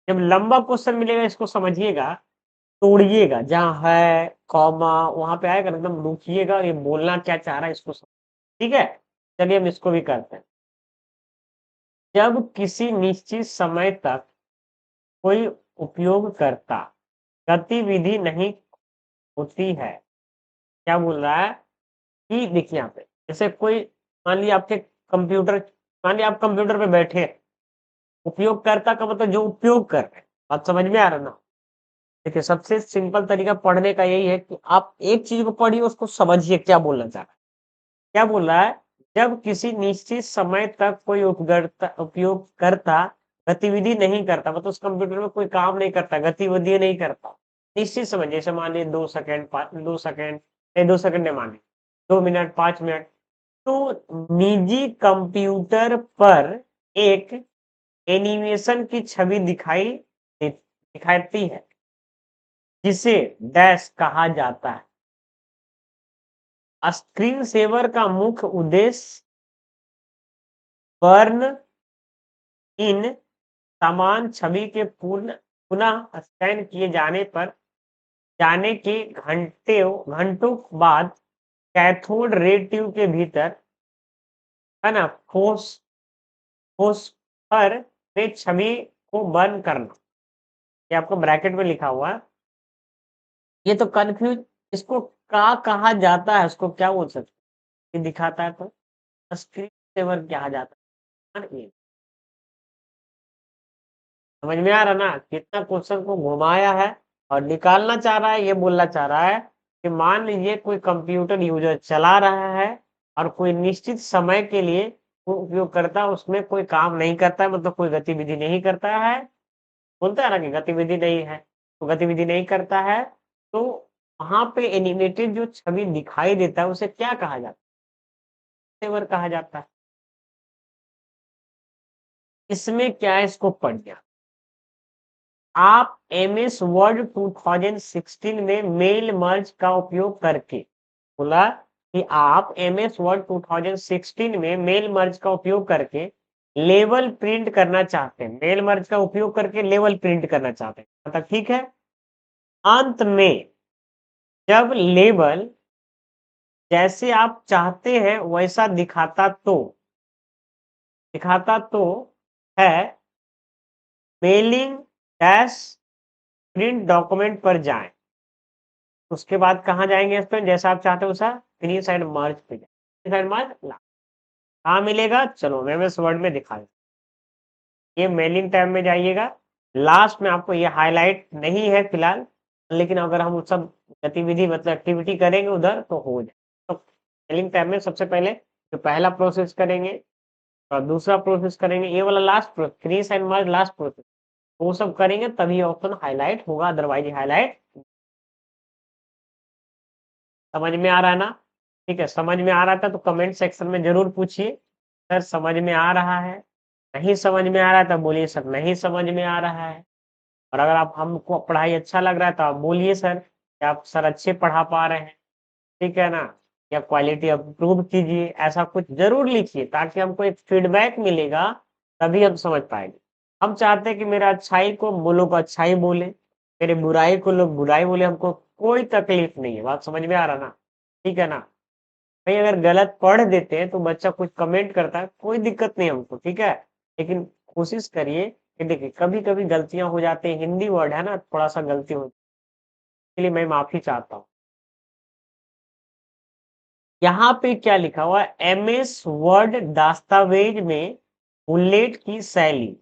जब लंबा क्वेश्चन मिलेगा इसको समझिएगा, तोड़िएगा, जहाँ है कॉमा वहां पे आएगा, एकदम रुकिएगा और ये बोलना क्या चाह रहा है इसको ठीक है? चलिए हम इसको भी करते हैं। जब किसी निश्चित समय तक कोई उपयोगकर्ता गतिविधि नहीं होती है, क्या बोल रहा है कि देखिए यहाँ पे, जैसे कोई, मान लिया आपके कंप्यूटर, मान लिया आप कंप्यूटर पे बैठे हैं, उपयोगकर्ता का मतलब जो उपयोग कर रहे हैं। बात समझ में आ रहा ना? देखिए, सबसे सिंपल तरीका पढ़ने का यही है कि आप एक चीज को पढ़िए, उसको समझिए क्या बोलना चाह रहा है। क्या बोल रहा है? जब किसी निश्चित समय तक कोई उपयोगकर्ता गतिविधि नहीं करता, मतलब उस कंप्यूटर में कोई काम नहीं करता, गतिविधि नहीं करता, निश्चित समय, जैसे मान लीजिए 2 सेकंड, 2 सेकंड, नहीं 2 सेकंड नहीं, मान लीजिए 2 मिनट, 5 मिनट, तो निजी कंप्यूटर पर एक एनिमेशन की छवि दिखाती है, जिसे डैश कहा जाता है। स्क्रीन सेवर का मुख्य उद्देश्य बर्न इन समान छवि के पुनः स्कैन किए जाने पर जाने के घंटों बाद कैथोड रे ट्यूब के भीतर, है ना, फोस्फर में छवि को बर्न करना। ये आपको ब्रैकेट में लिखा हुआ है। ये तो कंफ्यूज, इसको क्या कहा जाता है, उसको क्या बोल सकते हैं? ये दिखाता है तो स्क्रीन वर्ग कहा जाता है। समझ में आ रहा ना कितना क्वेश्चन को घुमाया है और निकालना चाह रहा है, ये बोलना चाह रहा है कि मान लीजिए कोई कंप्यूटर यूजर चला रहा है और कोई निश्चित समय के लिए वो उपयोगकर्ता उसमें कोई काम नहीं करता है, मतलब कोई गतिविधि नहीं करता है, बोलता है ना कि गतिविधि नहीं है, तो गतिविधि नहीं करता है, तो वहां पे एनिमेटेड जो छवि दिखाई देता है उसे क्या कहा जाता है? वर्ग कहा जाता है। इसमें क्या है, इसको पढ़िए। आप एमएस वर्ड 2016 में मेल मर्ज का उपयोग करके, बोला कि आप एमएस वर्ड 2016 में मेल मर्ज का उपयोग करके लेवल प्रिंट करना चाहते हैं, मेल मर्ज का उपयोग करके लेवल प्रिंट करना चाहते हैं, मतलब ठीक है। अंत में जब लेबल जैसे आप चाहते हैं वैसा दिखाता तो है, मेलिंग डैश प्रिंट डॉक्यूमेंट पर जाएं। उसके बाद कहाँ जाएंगे, इस पर जैसा आप चाहते हो वैसा फ्री साइड मर्ज पे जाए, साइड मर्ज कहाँ मिलेगा, चलो मैं एमएस वर्ड में दिखा देता हूं। ये मेलिंग टैब में जाइएगा, लास्ट में आपको ये हाईलाइट नहीं है फिलहाल, लेकिन अगर हम सब गतिविधि मतलब एक्टिविटी करेंगे उधर तो हो जाए। तो मेलिंग टैब में सबसे पहले जो पहला प्रोसेस करेंगे और दूसरा प्रोसेस करेंगे, ये वाला लास्ट प्रोसेस फ्री साइड मर्ज लास्ट प्रोसेस, वो सब करेंगे तभी ऑप्शन हाईलाइट होगा, अदरवाइज हाईलाइट। समझ में आ रहा है ना? ठीक है, समझ में आ रहा था तो कमेंट सेक्शन में जरूर पूछिए सर समझ में आ रहा है, नहीं समझ में आ रहा है तो बोलिए सर नहीं समझ में आ रहा है। और अगर आप हमको पढ़ाई अच्छा लग रहा है तो आप बोलिए सर कि आप सर अच्छे पढ़ा पा रहे हैं, ठीक है ना, या क्वालिटी अप्रूव कीजिए, ऐसा कुछ जरूर लिखिए ताकि हमको एक फीडबैक मिलेगा, तभी हम समझ पाएंगे। हम चाहते हैं कि मेरा अच्छाई को वो लोग अच्छाई बोले, मेरे बुराई को लोग बुराई बोले, हमको कोई तकलीफ नहीं है, बात समझ में आ रहा ना, ठीक है ना। भाई अगर गलत पढ़ देते हैं तो बच्चा कुछ कमेंट करता है, कोई दिक्कत नहीं हमको, ठीक है, लेकिन कोशिश करिए कि देखिए कभी कभी गलतियां हो जाती है, हिंदी वर्ड है ना, थोड़ा सा गलती हो, इसलिए मैं माफी चाहता हूँ। यहाँ पे क्या लिखा हुआ है, एमएस वर्ड दस्तावेज में बुलेट की शैली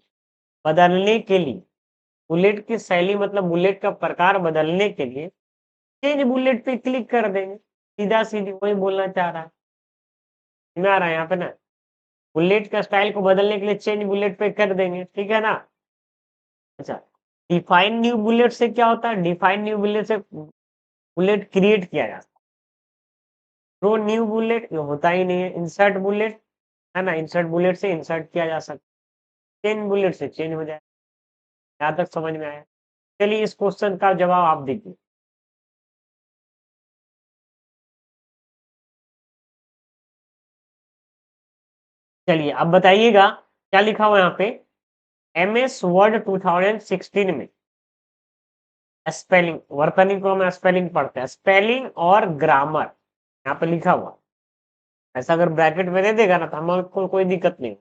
बदलने के लिए, बुलेट की शैली मतलब बुलेट का प्रकार बदलने के लिए चेंज बुलेट पे क्लिक कर देंगे, सीधा सीधी वही बोलना चाह रहा है। समझ में आ रहा है यहाँ पे ना, बुलेट का स्टाइल को बदलने के लिए चेंज बुलेट पे कर देंगे, ठीक है ना। अच्छा, डिफाइन न्यू बुलेट से क्या होता है, डिफाइन न्यू बुलेट से बुलेट क्रिएट किया जाता है, प्रो न्यू बुलेट ये होता ही नहीं है, इंसर्ट बुलेट है ना, इंसर्ट बुलेट से इंसर्ट किया जा सकता है, चेंज बुलेट से चेंज हो जाए। यहाँ तक समझ में आया? चलिए इस क्वेश्चन का जवाब आप दीजिए। चलिए अब बताइएगा क्या लिखा हुआ है यहाँ पे, एमएस वर्ड 2016 में स्पेलिंग, वर्तनी को हम स्पेलिंग पढ़ते हैं, स्पेलिंग और ग्रामर यहाँ पे लिखा हुआ, ऐसा अगर ब्रैकेट में दे देगा ना तो हमको कोई दिक्कत नहीं,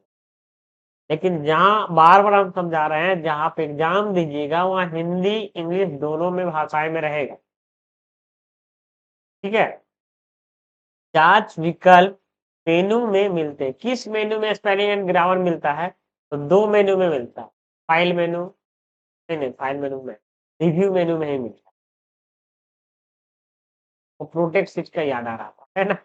लेकिन जहाँ बार बार हम समझा रहे हैं जहाँ पे एग्जाम दीजिएगा वहाँ हिंदी इंग्लिश दोनों में भाषाएं में रहेगा, ठीक है। जांच विकल्प मेनू में मिलते हैं, किस मेनू में स्पेलिंग एंड ग्रामर मिलता है, तो दो मेनू में मिलता है, फाइल मेनू, नहीं नहीं फाइल मेनू में, रिव्यू मेनू में ही मिलता है। वो प्रोटेक्ट सीट का याद आ रहा था, है ना,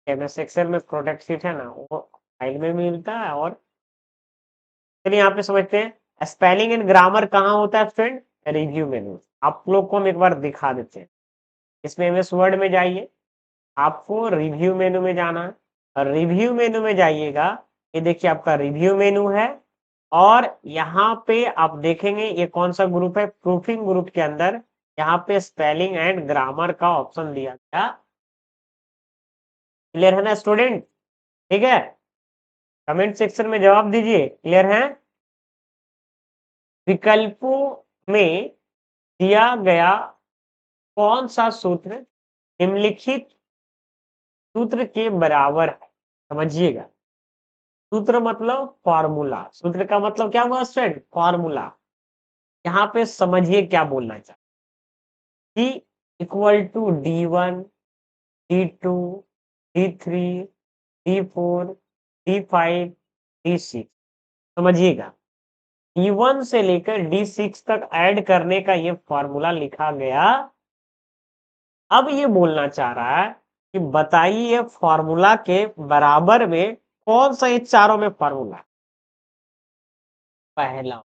एमएस एक्सेल में प्रोटेक्ट सीट है ना, वो फाइल में मिलता है। और चलिए यहाँ पे समझते हैं स्पेलिंग एंड ग्रामर कहाँ होता है फ्रेंड, रिव्यू मेनू। आप लोग को हम एक बार दिखा देते हैं, इसमें एमएस वर्ड में जाइए, आपको रिव्यू मेनू में जाना है, और रिव्यू मेनू में जाइएगा, ये देखिए आपका रिव्यू मेनू है, और यहाँ पे आप देखेंगे ये कौन सा ग्रुप है, प्रूफिंग ग्रुप के अंदर यहाँ पे स्पेलिंग एंड ग्रामर का ऑप्शन दिया गया। क्लियर है ना स्टूडेंट? ठीक है, कमेंट सेक्शन में जवाब दीजिए, क्लियर है? विकल्पों में दिया गया कौन सा सूत्र निम्नलिखित सूत्र के बराबर है, समझिएगा। सूत्र मतलब फॉर्मूला, सूत्र का मतलब क्या हुआ स्टूडेंट, फॉर्मूला। यहाँ पे समझिए क्या बोलना चाहिए, D equal to D1 D2 D3 D4 D5, D6 समझिएगा। D1 से लेकर D6 तक ऐड करने का ये फॉर्मूला लिखा गया। अब ये बोलना चाह रहा है कि बताइए फॉर्मूला के बराबर में कौन सा इन चारों में फॉर्मूला है? पहला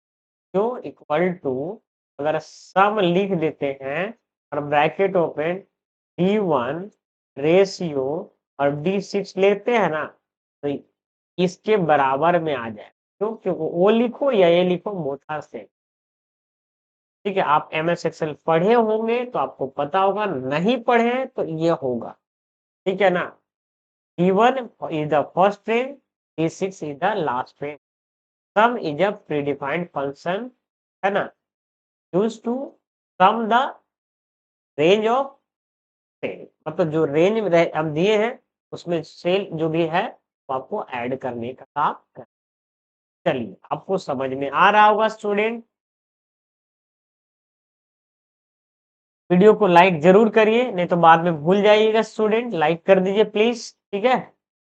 जो इक्वल टू, अगर सम लिख देते हैं और ब्रैकेट ओपन, D1 रेशियो और D6 लेते हैं ना, तो इसके बराबर में आ जाए। क्यों? क्योंकि वो लिखो या ये लिखो मोटा से। ठीक है, आप MS एक्सेल पढ़े होंगे तो आपको पता होगा, नहीं पढ़े हैं तो ये होगा। ठीक है ना। D1 is the first range, D6 is the last range. Sum is a predefined function, है ना, used to sum the range of cell. मतलब जो रेंज में हम दिए हैं उसमें सेल जो भी है वो आपको ऐड करने का काम कर। चलिए, आपको समझ में आ रहा होगा स्टूडेंट। वीडियो को लाइक जरूर करिए, नहीं तो बाद में भूल जाइएगा स्टूडेंट। लाइक कर दीजिए प्लीज, ठीक है।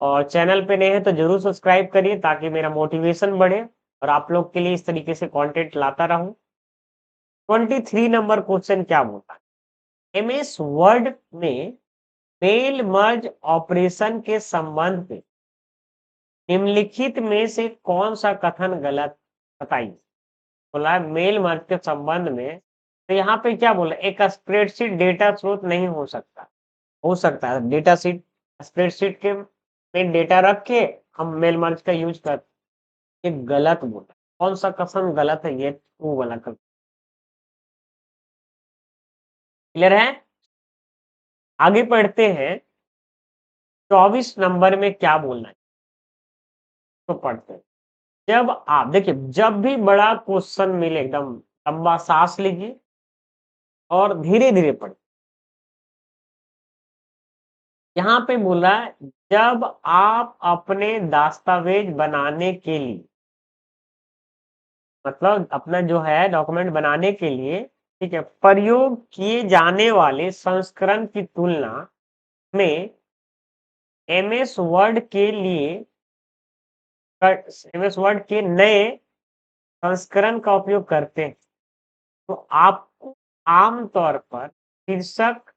और चैनल पे नए हैं तो जरूर सब्सक्राइब करिए ताकि मेरा मोटिवेशन बढ़े और आप लोग के लिए इस तरीके से कंटेंट लाता रहूं। 23 नंबर क्वेश्चन क्या बोलता है? MS वर्ड में मेल मर्ज ऑपरेशन के संबंध में निम्नलिखित में से कौन सा कथन गलत? बताइए। बोला है मेल मर्ज के संबंध में, तो यहाँ पे क्या बोला? एक स्प्रेडशीट डेटा स्रोत नहीं हो सकता। हो सकता है डेटा शीट, स्प्रेडशीट के में डेटा रख के हम मेल मर्ज का यूज करते। ये गलत बोला। कौन सा कथन गलत है? ये वो वाला कथन। क्लियर है? आगे पढ़ते हैं। 24 नंबर में क्या बोलना है तो पढ़ते हैं। जब आप देखिए, जब भी बड़ा क्वेश्चन मिले एकदम लंबा सांस लीजिए और धीरे धीरे पढ़िए। यहाँ पे बोला है, जब आप अपने दस्तावेज बनाने के लिए, मतलब अपना जो है डॉक्यूमेंट बनाने के लिए, ठीक है, प्रयोग किए जाने वाले संस्करण की तुलना में MS वर्ड के लिए, MS वर्ड के नए संस्करण का उपयोग करते हैं, तो आपको आमतौर पर शीर्षक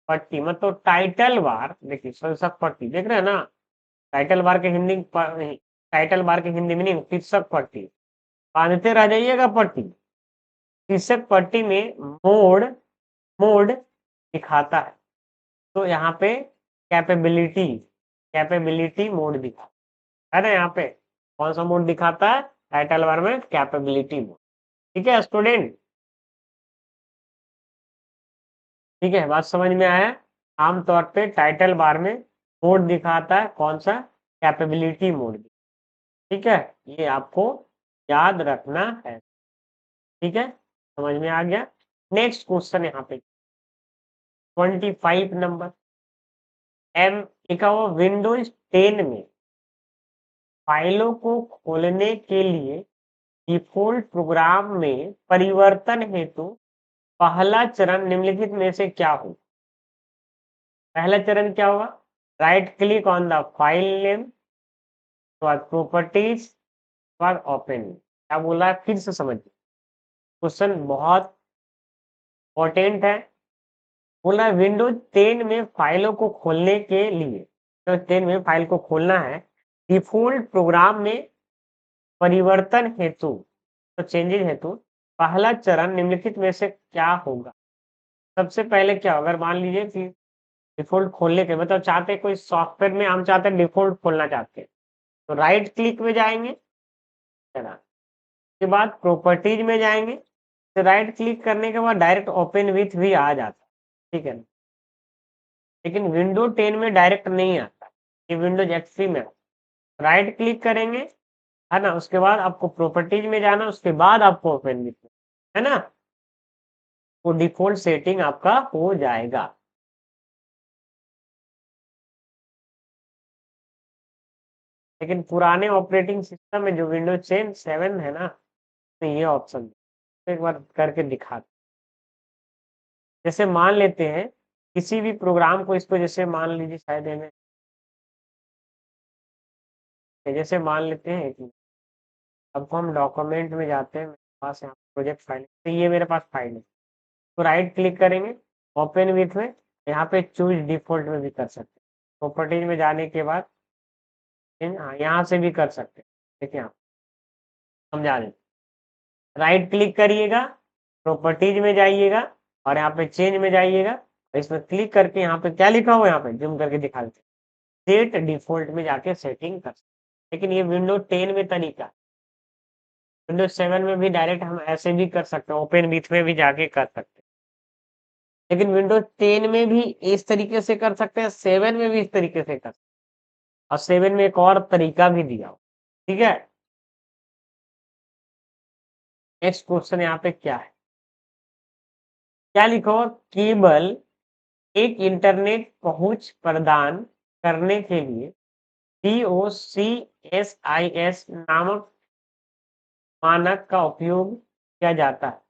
पट्टी, मतलब टाइटल बार, देखिए शीर्षक पट्टी देख रहे हैं ना, टाइटल बार के हिंदी, टाइटल बार के हिंदी मीनिंग शीर्षक पट्टी, बांधते रह जाइएगा पट्टी। शीर्षक पट्टी में मोड मोड दिखाता है, तो यहाँ पे कैपेबिलिटी कैपेबिलिटी मोड दिखाता है ना। यहाँ पे कौन सा मोड दिखाता है? टाइटल बार में कैपेबिलिटी मोड। ठीक है स्टूडेंट, ठीक है, बात समझ में आया? आमतौर पे टाइटल बार में मोड दिखाता है, कौन सा? Capability mode. ठीक है, ये आपको याद रखना है। ठीक है, समझ में आ गया। नेक्स्ट क्वेश्चन यहाँ पे 25 नंबर, एम लिखा हुआ, विंडोज 10 में फाइलों को खोलने के लिए डिफॉल्ट प्रोग्राम में परिवर्तन हेतु पहला चरण निम्नलिखित में से क्या हो? पहला चरण क्या होगा? Right click on the file name, properties, open. क्या बोला है फिर से समझिए, क्वेश्चन बहुत इंपॉर्टेंट है। बोला है विंडोज 10 में फाइलों को खोलने के लिए, तो 10 में फाइल को खोलना है, डिफॉल्ट प्रोग्राम में परिवर्तन हेतु, तो चेंजेस हेतु पहला चरण निम्नलिखित में से क्या होगा? सबसे पहले क्या होगा? अगर मान लीजिए कि डिफॉल्ट खोलने के मतलब चाहते हैं, कोई सॉफ्टवेयर में हम चाहते हैं डिफॉल्ट खोलना चाहते हैं, तो राइट क्लिक में जाएंगे, है ना, उसके बाद प्रॉपर्टीज में जाएंगे, तो राइट क्लिक करने के बाद डायरेक्ट ओपन विथ भी आ जाता है। ठीक है, लेकिन विंडो 10 में डायरेक्ट नहीं आता, ये विंडोज एक्सपी में राइट क्लिक करेंगे, है ना, उसके बाद आपको प्रॉपर्टीज में जाना, उसके बाद आपको ओपन विथ, है ना, वो डिफॉल्ट सेटिंग आपका हो जाएगा। लेकिन पुराने ऑपरेटिंग सिस्टम में जो विंडोज 7 है ना, तो ये ऑप्शन तो एक बार करके दिखा। जैसे मान लेते हैं किसी भी प्रोग्राम को, इसको जैसे मान लीजिए शायद जैसे मान लेते हैं कि अब हम डॉक्यूमेंट में जाते हैं, मेरे पास यहाँ प्रोजेक्ट फाइल, तो ये मेरे पास फाइल है, तो राइट क्लिक करेंगे, ओपन विथ में, यहाँ पे चूज डिफॉल्ट में भी कर सकते हैं, प्रॉपर्टीज में जाने के बाद हाँ यहाँ से भी कर सकते हैं। देखिए आप समझा दें, राइट क्लिक करिएगा, प्रॉपर्टीज में जाइएगा और यहाँ पे चेंज में जाइएगा, और इसमें क्लिक करके यहाँ पे क्या लिखा हुआ है, यहाँ पे जूम करके दिखा देते हैं, सेट डिफॉल्ट में जाके सेटिंग कर सकते हैं। लेकिन ये विंडो 10 में तरीका, विंडोज 7 में भी डायरेक्ट हम ऐसे भी कर सकते हैं, ओपन विथ में भी जाके कर सकते हैं, लेकिन विंडोज 10 में भी इस तरीके से कर सकते हैं, 7 में भी इस तरीके से कर सकते हैं, और 7 में एक और तरीका भी दिया हो। ठीक है, नेक्स्ट क्वेश्चन यहाँ पे क्या है, क्या लिखा हुआ, केबल एक इंटरनेट पहुंच प्रदान करने के लिए DOCSIS नामक मानक का उपयोग किया जाता है।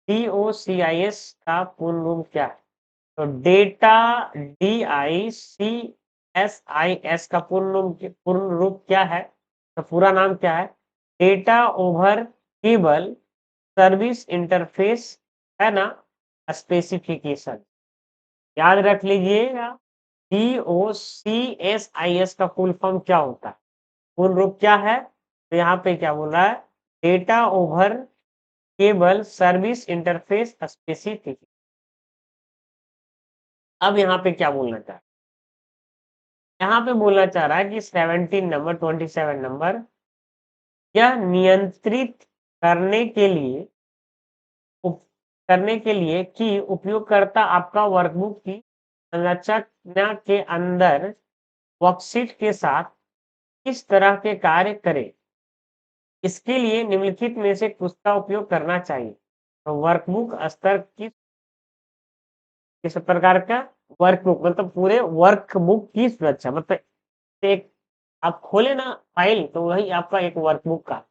DOCIS का पूर्ण रूप क्या है? तो डेटा DICSIS का पूर्ण रूप क्या है? तो पूरा नाम क्या है? Data over cable service interface, है ना, स्पेसिफिकेशन। याद रख लीजिएगा, DOCSIS का फुल फॉर्म क्या होता है, पूर्ण रूप क्या है? तो यहाँ पे क्या बोल रहा है, data over cable service interface specific. अब यहाँ पे क्या बोलना चाह रहा है, यहाँ पे बोलना चाह रहा है कि 17 नंबर 27 नंबर, यह नियंत्रित करने के लिए कि उपयोगकर्ता आपका वर्कबुक की संरचना के अंदर वर्कशीट के साथ किस तरह के कार्य करे, इसके लिए निम्नलिखित में से कुछ का उपयोग करना चाहिए। तो वर्कबुक स्तर किस प्रकार का, वर्कबुक मतलब पूरे वर्कबुक की सुरक्षा, मतलब एक आप खोले ना फाइल, तो वही आपका एक वर्कबुक का।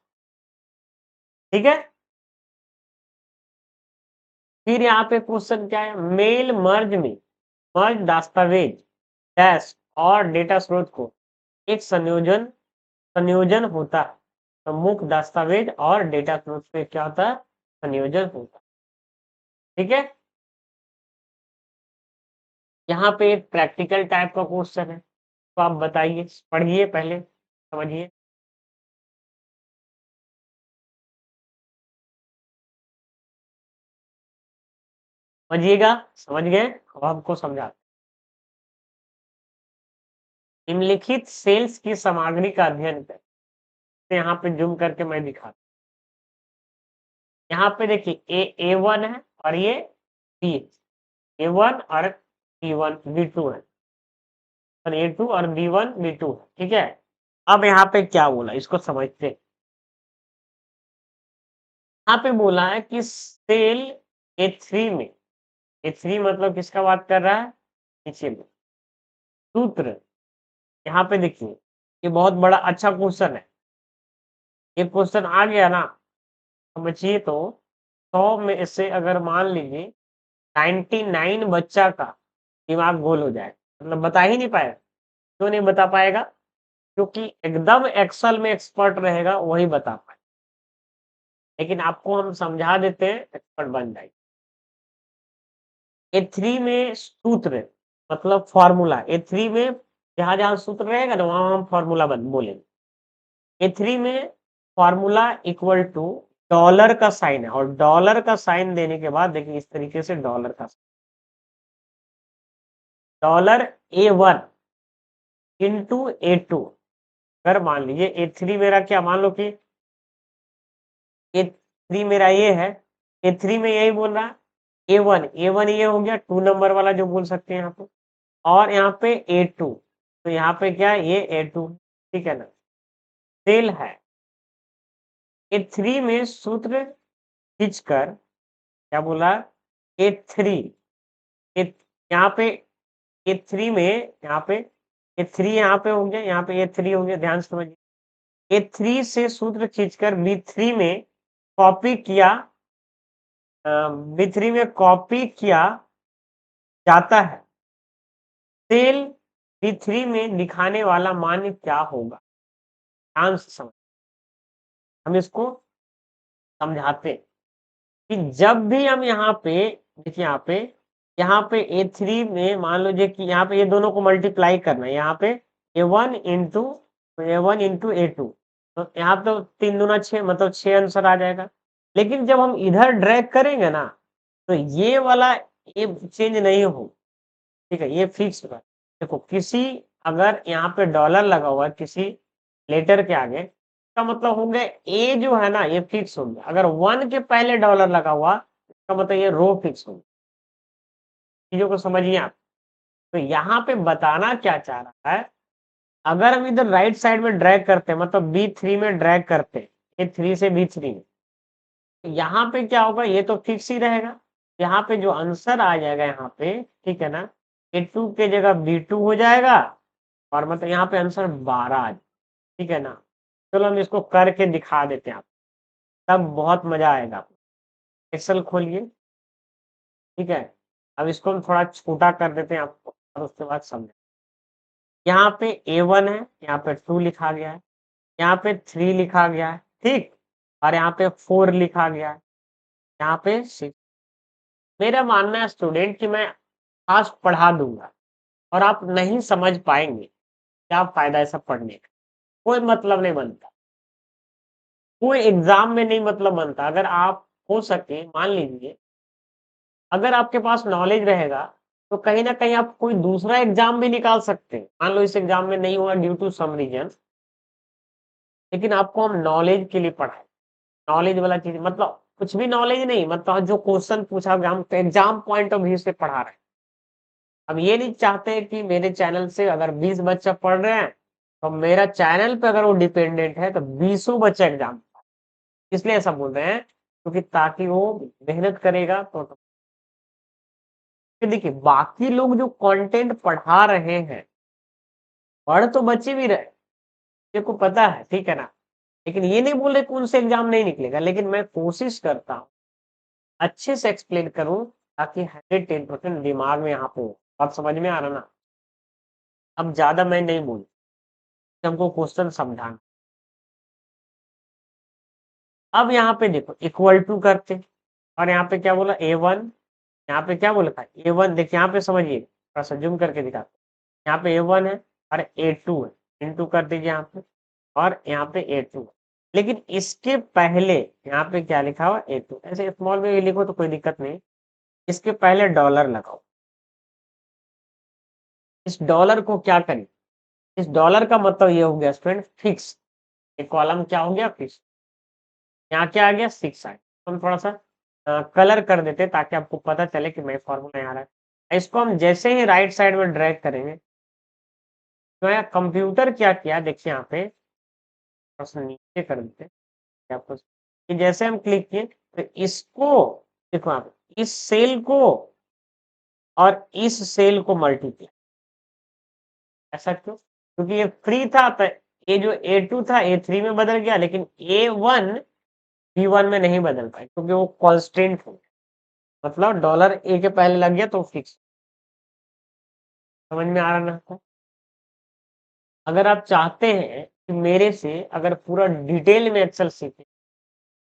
ठीक है, फिर यहाँ पे क्वेश्चन क्या है, मेल मर्ज में मर्ज दस्तावेज डैश और डेटा स्रोत को एक संयोजन होता है। तो मुख्य दस्तावेज और डेटा स्रोत पे क्या होता है, संयोजन होता है। ठीक है, यहाँ पे एक प्रैक्टिकल टाइप का क्वेश्चन है, तो आप बताइए, पढ़िए पहले, समझिए, समझिएगा, समझ गए, अब हमको समझा। निम्नलिखित सेल्स की सामग्री का अध्ययन करें, तो यहाँ पे जूम करके मैं दिखाता हूँ। यहाँ पे देखिए A1 है और ये B, A1 और B1 B2 है, और A2 और B1 B2 है। ठीक है, अब यहाँ पे क्या बोला, इसको समझते हैं। यहाँ पे बोला है कि सेल A3 में, A3 मतलब किसका बात कर रहा है, नीचे में सूत्र, यहाँ पे देखिए, ये बहुत बड़ा अच्छा क्वेश्चन है, ये क्वेश्चन आ गया ना, समझिए, तो 100 में से अगर मान लीजिए 99 बच्चा का दिमाग गोल हो जाए, मतलब बता ही नहीं पाएगा। क्यों नहीं बता पाएगा? क्योंकि एकदम एक्सेल में एक्सपर्ट रहेगा वही बता पाए, लेकिन आपको हम समझा देते हैं, एक्सपर्ट बन जाएगी। A3 में सूत्र मतलब फॉर्मूला, A3 में जहां जहां सूत्र रहेगा ना वहां हम फॉर्मूला बोलेंगे। A3 में फॉर्मूला इक्वल टू डॉलर का साइन है, और डॉलर का साइन देने के बाद देखिए इस तरीके से डॉलर का, डॉलर A1 इंटू A2, अगर मान लीजिए A3 मेरा क्या, मान लो कि A3 मेरा ये है, A3 में यही बोल रहा है, A1 ये हो गया 2 नंबर वाला जो बोल सकते हैं यहाँ पे, और यहाँ पे A2, तो यहाँ पे क्या है, ये A2, ठीक है ना, सेल है। A3 में सूत्र खींचकर क्या बोला, A3 यहाँ पे A3 में, यहाँ पे A3 यहाँ पे हो गया, यहाँ पे A3 हो गया, ध्यान से समझिए। A3 से सूत्र खींचकर B3 में कॉपी किया, B3 में कॉपी किया जाता है, सेल B3 में दिखाने वाला मान क्या होगा? ध्यान से समझ, हम इसको समझाते हैं कि जब भी हम यहाँ पे देखिए, यहाँ पे A3 में मान लीजिए कि यहाँ पे ये दोनों को मल्टीप्लाई करना है, यहाँ पे A1 इंटू A2, तो यहाँ तो 3 दूना 6, मतलब 6 आंसर आ जाएगा। लेकिन जब हम इधर ड्रैग करेंगे ना, तो ये वाला ये चेंज नहीं हो, ठीक है, ये फिक्स होगा। देखो, किसी अगर यहाँ पे डॉलर लगा हुआ है किसी लेटर के आगे, इसका मतलब हो गया ए जो है ना ये फिक्स हो गया। अगर 1 के पहले डॉलर लगा हुआ, इसका मतलब ये रो फिक्स हो गया। चीजों को समझिए आप। तो यहाँ पे बताना क्या चाह रहा है, अगर हम इधर राइट साइड में ड्रैग करते हैं, मतलब B3 में ड्रैग करते हैं, A3 से B3 में, तो यहाँ पे क्या होगा, ये तो फिक्स ही रहेगा। यहाँ पे जो आंसर आ जाएगा यहाँ पे, ठीक है ना, A2 के जगह B2 हो जाएगा, और मतलब यहाँ पे आंसर 12 आ जाएगा, ठीक है ना। चलो हम इसको करके दिखा देते हैं आप, तब बहुत मजा आएगा। एक्सेल खोलिए, ठीक है। अब इसको हम थोड़ा छोटा कर देते हैं आपको, और उसके बाद समझे। यहाँ पे A1 है, यहाँ पे 2 लिखा गया है, यहाँ पे 3 लिखा गया है, ठीक, और यहाँ पे 4 लिखा गया है, यहाँ पे 6। मेरा मानना है स्टूडेंट कि मैं आज पढ़ा दूंगा और आप नहीं समझ पाएंगे, क्या फायदा है सब पढ़ने का, कोई मतलब नहीं बनता, कोई एग्जाम में नहीं मतलब बनता। अगर आप हो सके, मान लीजिए अगर आपके पास नॉलेज रहेगा, तो कहीं ना कहीं आप कोई दूसरा एग्जाम भी निकाल सकते हैं। मान लो इस एग्जाम में नहीं हुआ ड्यू टू सम रीजन, लेकिन आपको हम नॉलेज के लिए पढ़ाए, नॉलेज वाला चीज, मतलब कुछ भी नॉलेज नहीं, मतलब जो क्वेश्चन पूछा गया हम एग्जाम पॉइंट ऑफ व्यू से पढ़ा रहे हैं। हम ये नहीं चाहते कि मेरे चैनल से अगर 20 बच्चा पढ़ रहे हैं, तो मेरा चैनल पे अगर वो डिपेंडेंट है तो 20 बच्चा एग्जाम, इसलिए ऐसा बोल रहे हैं क्योंकि ताकि वो मेहनत करेगा तो। देखिए, बाकी लोग जो कंटेंट पढ़ा रहे हैं, पढ़ तो बच्चे भी रहे, मेरे को पता है, ठीक है ना, लेकिन ये नहीं बोल रहे कि उनसे एग्जाम नहीं निकलेगा, लेकिन मैं कोशिश करता हूँ अच्छे से एक्सप्लेन करूं, ताकि 110% दिमाग में यहाँ पे हो। आप समझ में आ रहा ना। अब ज्यादा मैं नहीं बोल, हमको क्वेश्चन समझाना। अब यहाँ पे देखो इक्वल टू करते, और यहाँ पे क्या बोला A1, यहाँ पे क्या बोला था A1, देखिए यहाँ पे समझिए, थोड़ा सा जूम करके दिखाते। यहाँ पे A1 है और A2 है, इनटू कर दीजिए यहाँ पे, और यहाँ पे A2 है। लेकिन इसके पहले यहाँ पे क्या लिखा हुआ A2, ऐसे स्मॉल में भी लिखो तो कोई दिक्कत नहीं, इसके पहले डॉलर लगाओ। इस डॉलर को क्या करें, इस डॉलर का मतलब ये हो गया स्टूडेंट फिक्स, ये कॉलम क्या हो गया फिक्स। यहाँ क्या आ गया 6 आ गया। हम थोड़ा सा कलर कर देते ताकि आपको पता चले कि मैं फॉर्मूला यहाँ रहा है। इसको हम जैसे ही राइट साइड में ड्रैग करेंगे, तो यहाँ कंप्यूटर क्या किया देखिए, यहाँ पे थोड़ा सा नीचे कर देते हैं आपको, कि जैसे हम क्लिक किए तो इसको, देखो आप इस सेल को और इस सेल को मल्टीप्लाई, ऐसा क्यों, क्योंकि ये फ्री था, तो ये जो A2 था A3 में बदल गया, लेकिन A1 B1 में नहीं बदल पाए क्योंकि वो कांस्टेंट हो गया। मतलब डॉलर ए के पहले लग गया तो फिक्स। समझ में आ रहा ना आपको। अगर आप चाहते हैं कि मेरे से अगर पूरा डिटेल में एक्सेल सीखे,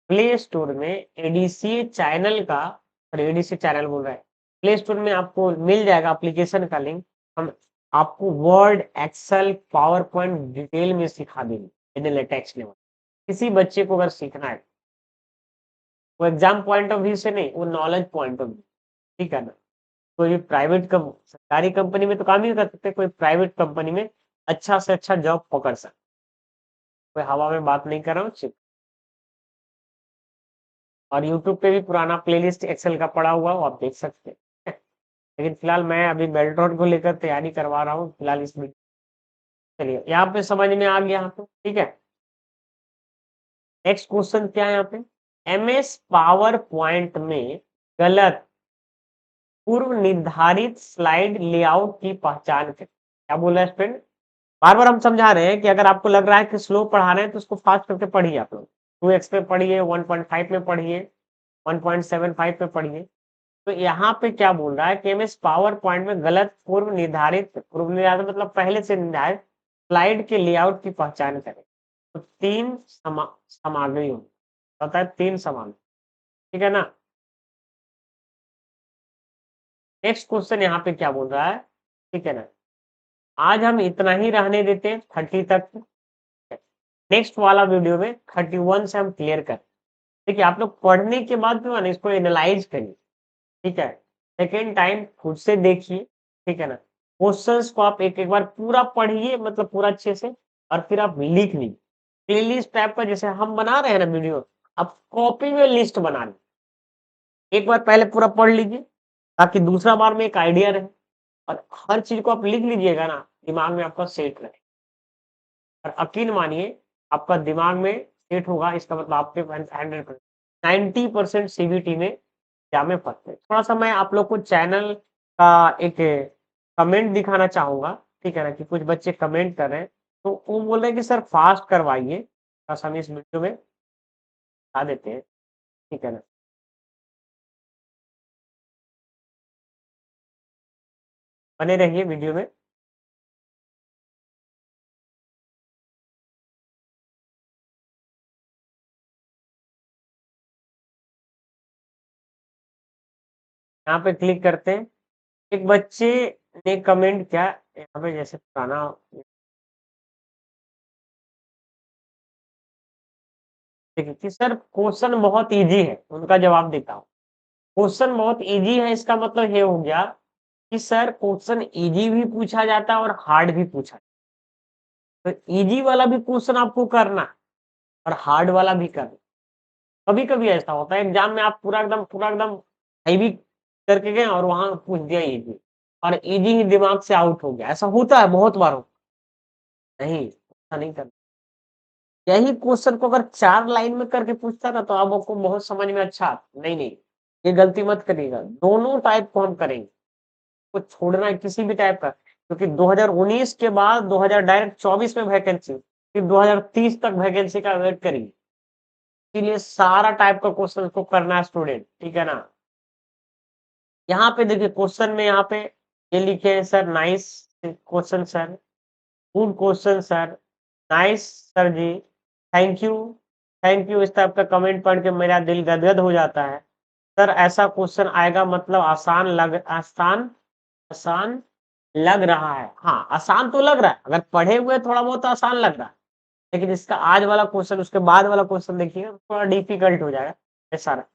प्ले स्टोर में एडीसी चैनल का, और एडीसी चैनल बोल रहा है, प्ले स्टोर में आपको मिल जाएगा एप्लीकेशन का लिंक। हम आपको Word, Excel, PowerPoint detail में सिखा देंगे लेटेक्स लेवल। किसी बच्चे को अगर सीखना है, वो एग्जाम पॉइंट ऑफ व्यू से नहीं, वो नॉलेज पॉइंट ऑफ व्यू, ठीक है ना। कोई भी प्राइवेट सरकारी कंपनी में तो काम ही कर सकते, कोई प्राइवेट कंपनी में अच्छा से अच्छा जॉब पकड़ सकते। कोई हवा में बात नहीं कर रहा हूँ, सिर्फ। और यूट्यूब पे भी पुराना प्लेलिस्ट एक्सेल का पड़ा हुआ वो आप देख सकते हैं। लेकिन फिलहाल मैं अभी बेल्ट्रॉन को लेकर तैयारी करवा रहा हूँ फिलहाल इसमें। चलिए, यहाँ पे समझ में आ गया, यहाँ पे ठीक है। नेक्स्ट क्वेश्चन क्या है यहाँ पे, MS पावर पॉइंट में गलत पूर्व निर्धारित स्लाइड लेआउट की पहचान करें। क्या बोल रहा है स्टूडेंट, बार बार हम समझा रहे हैं कि अगर आपको लग रहा है कि स्लो पढ़ा रहे हैं तो उसको फास्ट करके पढ़िए। आप लोग 2x पे पढ़िए, 1.5 में पढ़िए, 1.75 पे पढ़िए। तो यहाँ पे क्या बोल रहा है कि MS पावर पॉइंट में गलत पूर्व निर्धारित मतलब पहले से निर्धारित स्लाइड के लेआउट की पहचान करें। तो 3 सामग्री होगी, पता है 3 सामग्री, ठीक है ना? नेक्स्ट क्वेश्चन यहाँ पे क्या बोल रहा है, ठीक है ना? आज हम इतना ही रहने देते हैं 30 तक, नेक्स्ट वाला वीडियो में 31 से हम क्लियर करें। देखिए आप लोग पढ़ने के बाद जो है ना इसको एनालाइज करिए, ठीक है? सेकेंड टाइम खुद से देखिए, ठीक है ना? क्वेश्चंस को आप एक-एक बार पूरा पढ़िए, मतलब पूरा अच्छे से, और फिर आप लिख लीजिए। प्लेलिस्ट टाइप का जैसे हम बना रहे हैं ना वीडियो, आप कॉपी में लिस्ट बना लीजिए। एक बार पहले पूरा पढ़ लीजिए, ताकि दूसरा बार में एक आइडिया रहे, और हर चीज़ को आप लिख लीजिएगा ना, दिमाग में आपका सेट रहे। और यकीन मानिए, आपका दिमाग में सेट होगा, इसका मतलब आपके 100% 90% सीबीटी में जामे फँसते हैं। थोड़ा-सा मैं आप लोग को चैनल का एक कमेंट दिखाना चाहूँगा, ठीक है ना? कि कुछ बच्चे कमेंट कर रहे हैं, तो वो बोल रहे हैं कि सर फास्ट करवाइए, थोड़ा-सा हम इस वीडियो में बता देते हैं, ठीक है ना? बने रहिए वीडियो में। यहाँ पे क्लिक करते हैं। एक बच्चे ने कमेंट किया, यहाँ पे जैसे पुराना, देखिए कि सर क्वेश्चन बहुत ईज़ी है, उनका जवाब देता हूँ। क्वेश्चन बहुत ईज़ी है, इसका मतलब ये हो गया कि सर क्वेश्चन ईज़ी भी पूछा जाता है और हार्ड भी पूछा जाता है। तो ईज़ी वाला भी क्वेश्चन आपको करना है और हार्ड वाला भी करना है। कभी-कभी ऐसा होता है एग्ज़ाम में आप पूरा एकदम हेवी करके गए और वहाँ पूछ दिया ईज़ी, और ईज़ी ही दिमाग से आउट हो गया। ऐसा होता है, बहुत बार होता है। नहीं, ऐसा नहीं करना। यही क्वेश्चन को अगर 4 लाइन में करके पूछता ना, तो अब आपको बहुत समझ में अच्छा आता। नहीं, नहीं, ये गलती मत करिएगा। दोनों टाइप को हम करेंगे, को छोड़ना है किसी भी टाइप का, क्योंकि 2019 के बाद 2000 डायरेक्ट 24 में वैकेंसी, फिर 2030 तक वैकेंसी का वेट करिए। इसीलिए सारा टाइप का क्वेश्चन को करना है स्टूडेंट, ठीक है ना? यहाँ पे देखिए क्वेश्चन में यहाँ पे ये लिखे हैं sir, nice question sir, good question sir, nice sir ji, thank you, thank you, इस टाइप का कमेंट पढ़ के मेरा दिल गदगद हो जाता है। सर ऐसा क्वेश्चन आएगा मतलब आसान लग रहा है। हाँ, आसान तो लग रहा है, अगर पढ़े हुए थोड़ा बहुत आसान लग रहा है, लेकिन इसका आज वाला क्वेश्चन, उसके बाद वाला क्वेश्चन देखिएगा, थोड़ा डिफिकल्ट हो जाएगा। ऐसा रहा।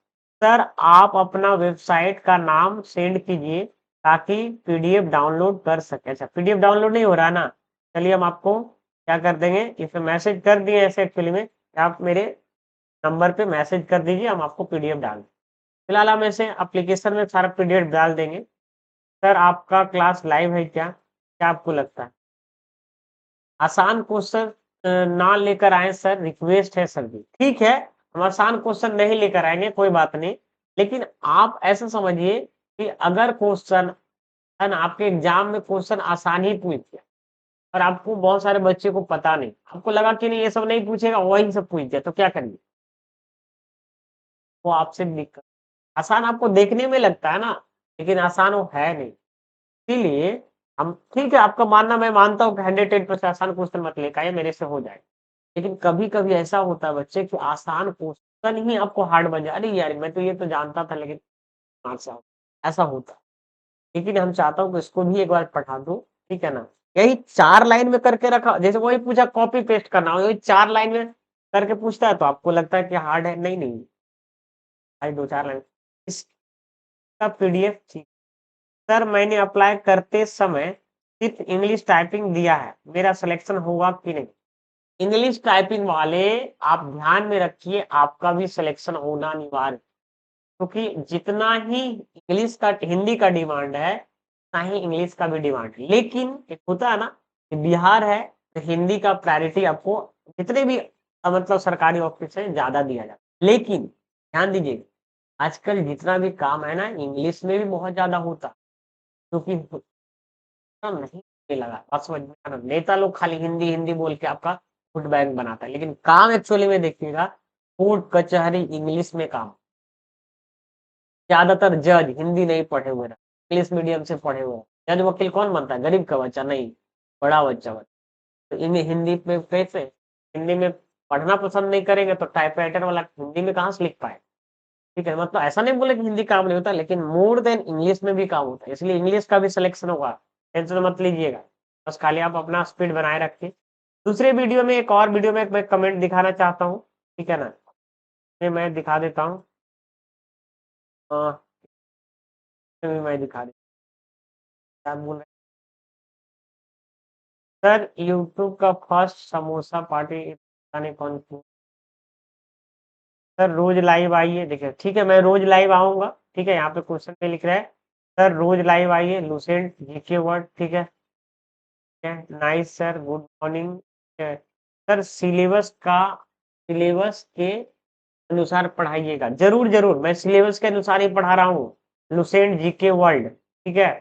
सर आप अपना वेबसाइट का नाम सेंड कीजिए ताकि पीडीएफ डाउनलोड कर सके। अच्छा, पीडीएफ डाउनलोड नहीं हो रहा है ना? चलिए हम आपको क्या कर देंगे, इसमें मैसेज कर दिए ऐसे एक्चुअली में, आप मेरे नंबर पे मैसेज कर दीजिए, हम आपको पीडीएफ डाल दें। फिलहाल हम ऐसे एप्लीकेशन में सारा पीडीएफ डाल देंगे। सर आपका क्लास लाइव है क्या? क्या आपको लगता है? आसान क्वेश्चन ना लेकर आएँ सर, रिक्वेस्ट है सर जी। ठीक है, हम आसान क्वेश्चन नहीं लेकर आएँगे, कोई बात नहीं। लेकिन आप ऐसा समझिए कि अगर क्वेश्चन है ना, आपके एग्ज़ाम में क्वेश्चन आसान ही पूछ दिया और आपको बहुत सारे बच्चे को पता नहीं, आपको लगा कि नहीं ये सब नहीं पूछेगा, वही सब पूछ दिया, तो क्या करिए? वो आपसे दिक्कत, आसान आपको देखने में लगता है ना, लेकिन आसान वो है नहीं। इसीलिए हम, ठीक है, आपका मानना मैं मानता हूँ कि 110% आसान क्वेश्चन मत लेकर आइए, मेरे से हो जाएगा। लेकिन कभी-कभी ऐसा होता है बच्चे कि आसान क्वेश्चन ही आपको हार्ड बन जाए, अरे यार! मैं तो ये तो जानता था, लेकिन कहाँ से आऊँ? ऐसा होता है। लेकिन हम चाहता हूँ कि इसको भी एक बार पढ़ा दूँ, ठीक है ना? यही 4 लाइन में करके रखा, जैसे वही पूछा कॉपी पेस्ट करना, वही 4 लाइन में करके पूछता है, तो आपको लगता है कि हार्ड है। नहीं, नहीं, भाई 2-4 लाइन इसका पीडीएफ थी। सर मैंने अप्लाई करते समय सिर्फ इंग्लिश टाइपिंग दिया है, मेरा सिलेक्शन होगा कि नहीं? इंग्लिश टाइपिंग वाले आप ध्यान में रखिए, आपका भी सिलेक्शन होना अनिवार्य है, क्योंकि जितना ही इंग्लिश का हिंदी का डिमांड है, उतना ही इंग्लिश का भी डिमांड है। लेकिन एक होता है ना कि बिहार है, तो हिंदी का प्रायोरिटी आपको जितने भी मतलब सरकारी ऑफिस है ज़्यादा दिया जाता है। लेकिन ध्यान दीजिए, आजकल जितना भी काम है ना, इंग्लिश में भी बहुत ज़्यादा होता है, क्योंकि उतना नहीं लगा। बात समझ में आया ना? नेता लोग खाली हिंदी, हिंदी बोल के आपका वोट बैंक बनाता है, लेकिन काम एक्चुअली में देखिएगा, कोर्ट, कचहरी इंग्लिश में काम। ज़्यादातर जज हिंदी नहीं पढ़े हुए रहते, इंग्लिश मीडियम से पढ़े हुए हैं। जज, वकील कौन बनता है? गरीब का बच्चा नहीं, बड़ा बच्चा बनता है। तो इन्हें हिंदी में कैसे, हिंदी में पढ़ना पसंद नहीं करेंगे तो टाइपराइटर वाला हिंदी में कहाँ से लिख पाए। ठीक है, मतलब ऐसा नहीं बोले कि हिंदी काम नहीं होता, लेकिन मोर देन इंग्लिश में भी काम होता है, इसलिए इंग्लिश का भी सिलेक्शन होगा, टेंशन मत लीजिएगा। बस खाली आप अपना स्पीड बनाए रखिए। दूसरे वीडियो में, एक और वीडियो में मैं कमेंट दिखाना चाहता हूँ, ठीक है ना, ये मैं दिखा देता हूँ। मैं दिखा देता हूँ, क्या बोल रहे हैं। सर यूट्यूब का फर्स्ट समोसा पार्टी पता नहीं कौन सी। सर रोज लाइव आइए, देखिए ठीक है, मैं रोज लाइव आऊंगा, ठीक है, यहाँ पे क्वेश्चन पे लिख रहा है, सर रोज लाइव आइए, लुसेंट जीके वर्ड, ठीक है, nice sir, good morning. Sir syllabus के अनुसार पढ़ाइएगा, जरूर जरूर, मैं सिलेबस के अनुसार ही पढ़ा रहा हूँ, लुसेंट जीके वर्ल्ड, ठीक है।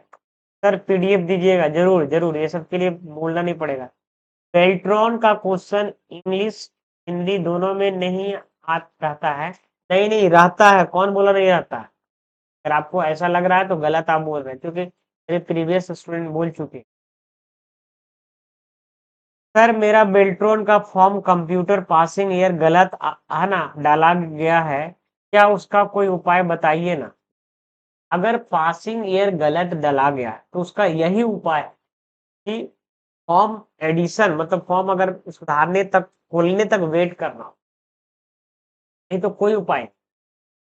सर पीडीएफ दीजिएगा, जरूर जरूर, ये सब के लिए बोलना नहीं पड़ेगा। बेल्ट्रॉन का क्वेश्चन इंग्लिश हिंदी दोनों में नहीं रहता है। नहीं नहीं रहता है, कौन बोला नहीं रहता है। अगर आपको ऐसा लग रहा है तो गलत आप बोल रहे हैं, क्योंकि मेरे प्रीवियस स्टूडेंट बोल चुके हैं। सर मेरा बेल्ट्रॉन का फॉर्म कंप्यूटर पासिंग ईयर गलत है ना डाला गया है, क्या उसका कोई उपाय बताइए ना। अगर पासिंग ईयर गलत डाला गया है, तो उसका यही उपाय है कि फॉर्म एडिशन, मतलब फॉर्म अगर सुधारने तक, खोलने तक वेट करना हो, नहीं तो कोई उपाय नहीं।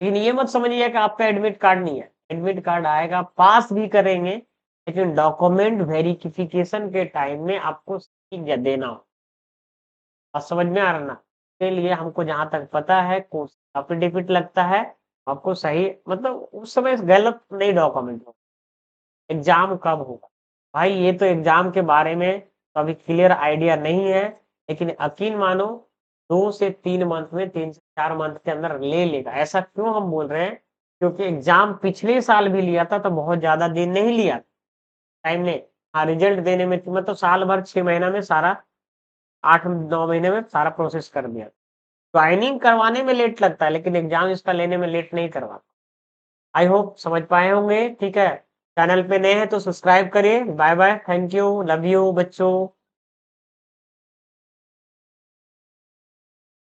लेकिन ये मत समझिए कि आपका एडमिट कार्ड नहीं है, एडमिट कार्ड आएगा, पास भी करेंगे, लेकिन डॉक्यूमेंट वेरिफिकेशन के टाइम में आपको सही देना हो। और समझ में आ रहा ना, इसके लिए हमको जहां तक पता है कोर्स अफिडेविट लगता है, आपको सही, मतलब उस समय गलत नहीं डॉक्यूमेंट हो। एग्जाम कब होगा भाई, ये तो एग्जाम के बारे में तो अभी क्लियर आइडिया नहीं है, लेकिन यकीन मानो 2 से 3 मंथ में, 3 से 4 मंथ के अंदर ले लेगा। ऐसा क्यों हम बोल रहे हैं, क्योंकि एग्जाम पिछले साल भी लिया था तो बहुत ज्यादा दिन नहीं लिया, टाइम ने, हाँ रिजल्ट देने में, मतलब साल भर 6 महीना में सारा, 8 9 महीने में सारा प्रोसेस कर दिया। ज्वाइनिंग करवाने में लेट लगता है, लेकिन एग्जाम इसका लेने में लेट नहीं करवाता। आई होप समझ पाए होंगे, ठीक है। चैनल पे नए हैं तो सब्सक्राइब करिए। Bye bye, thank you, love you बच्चों।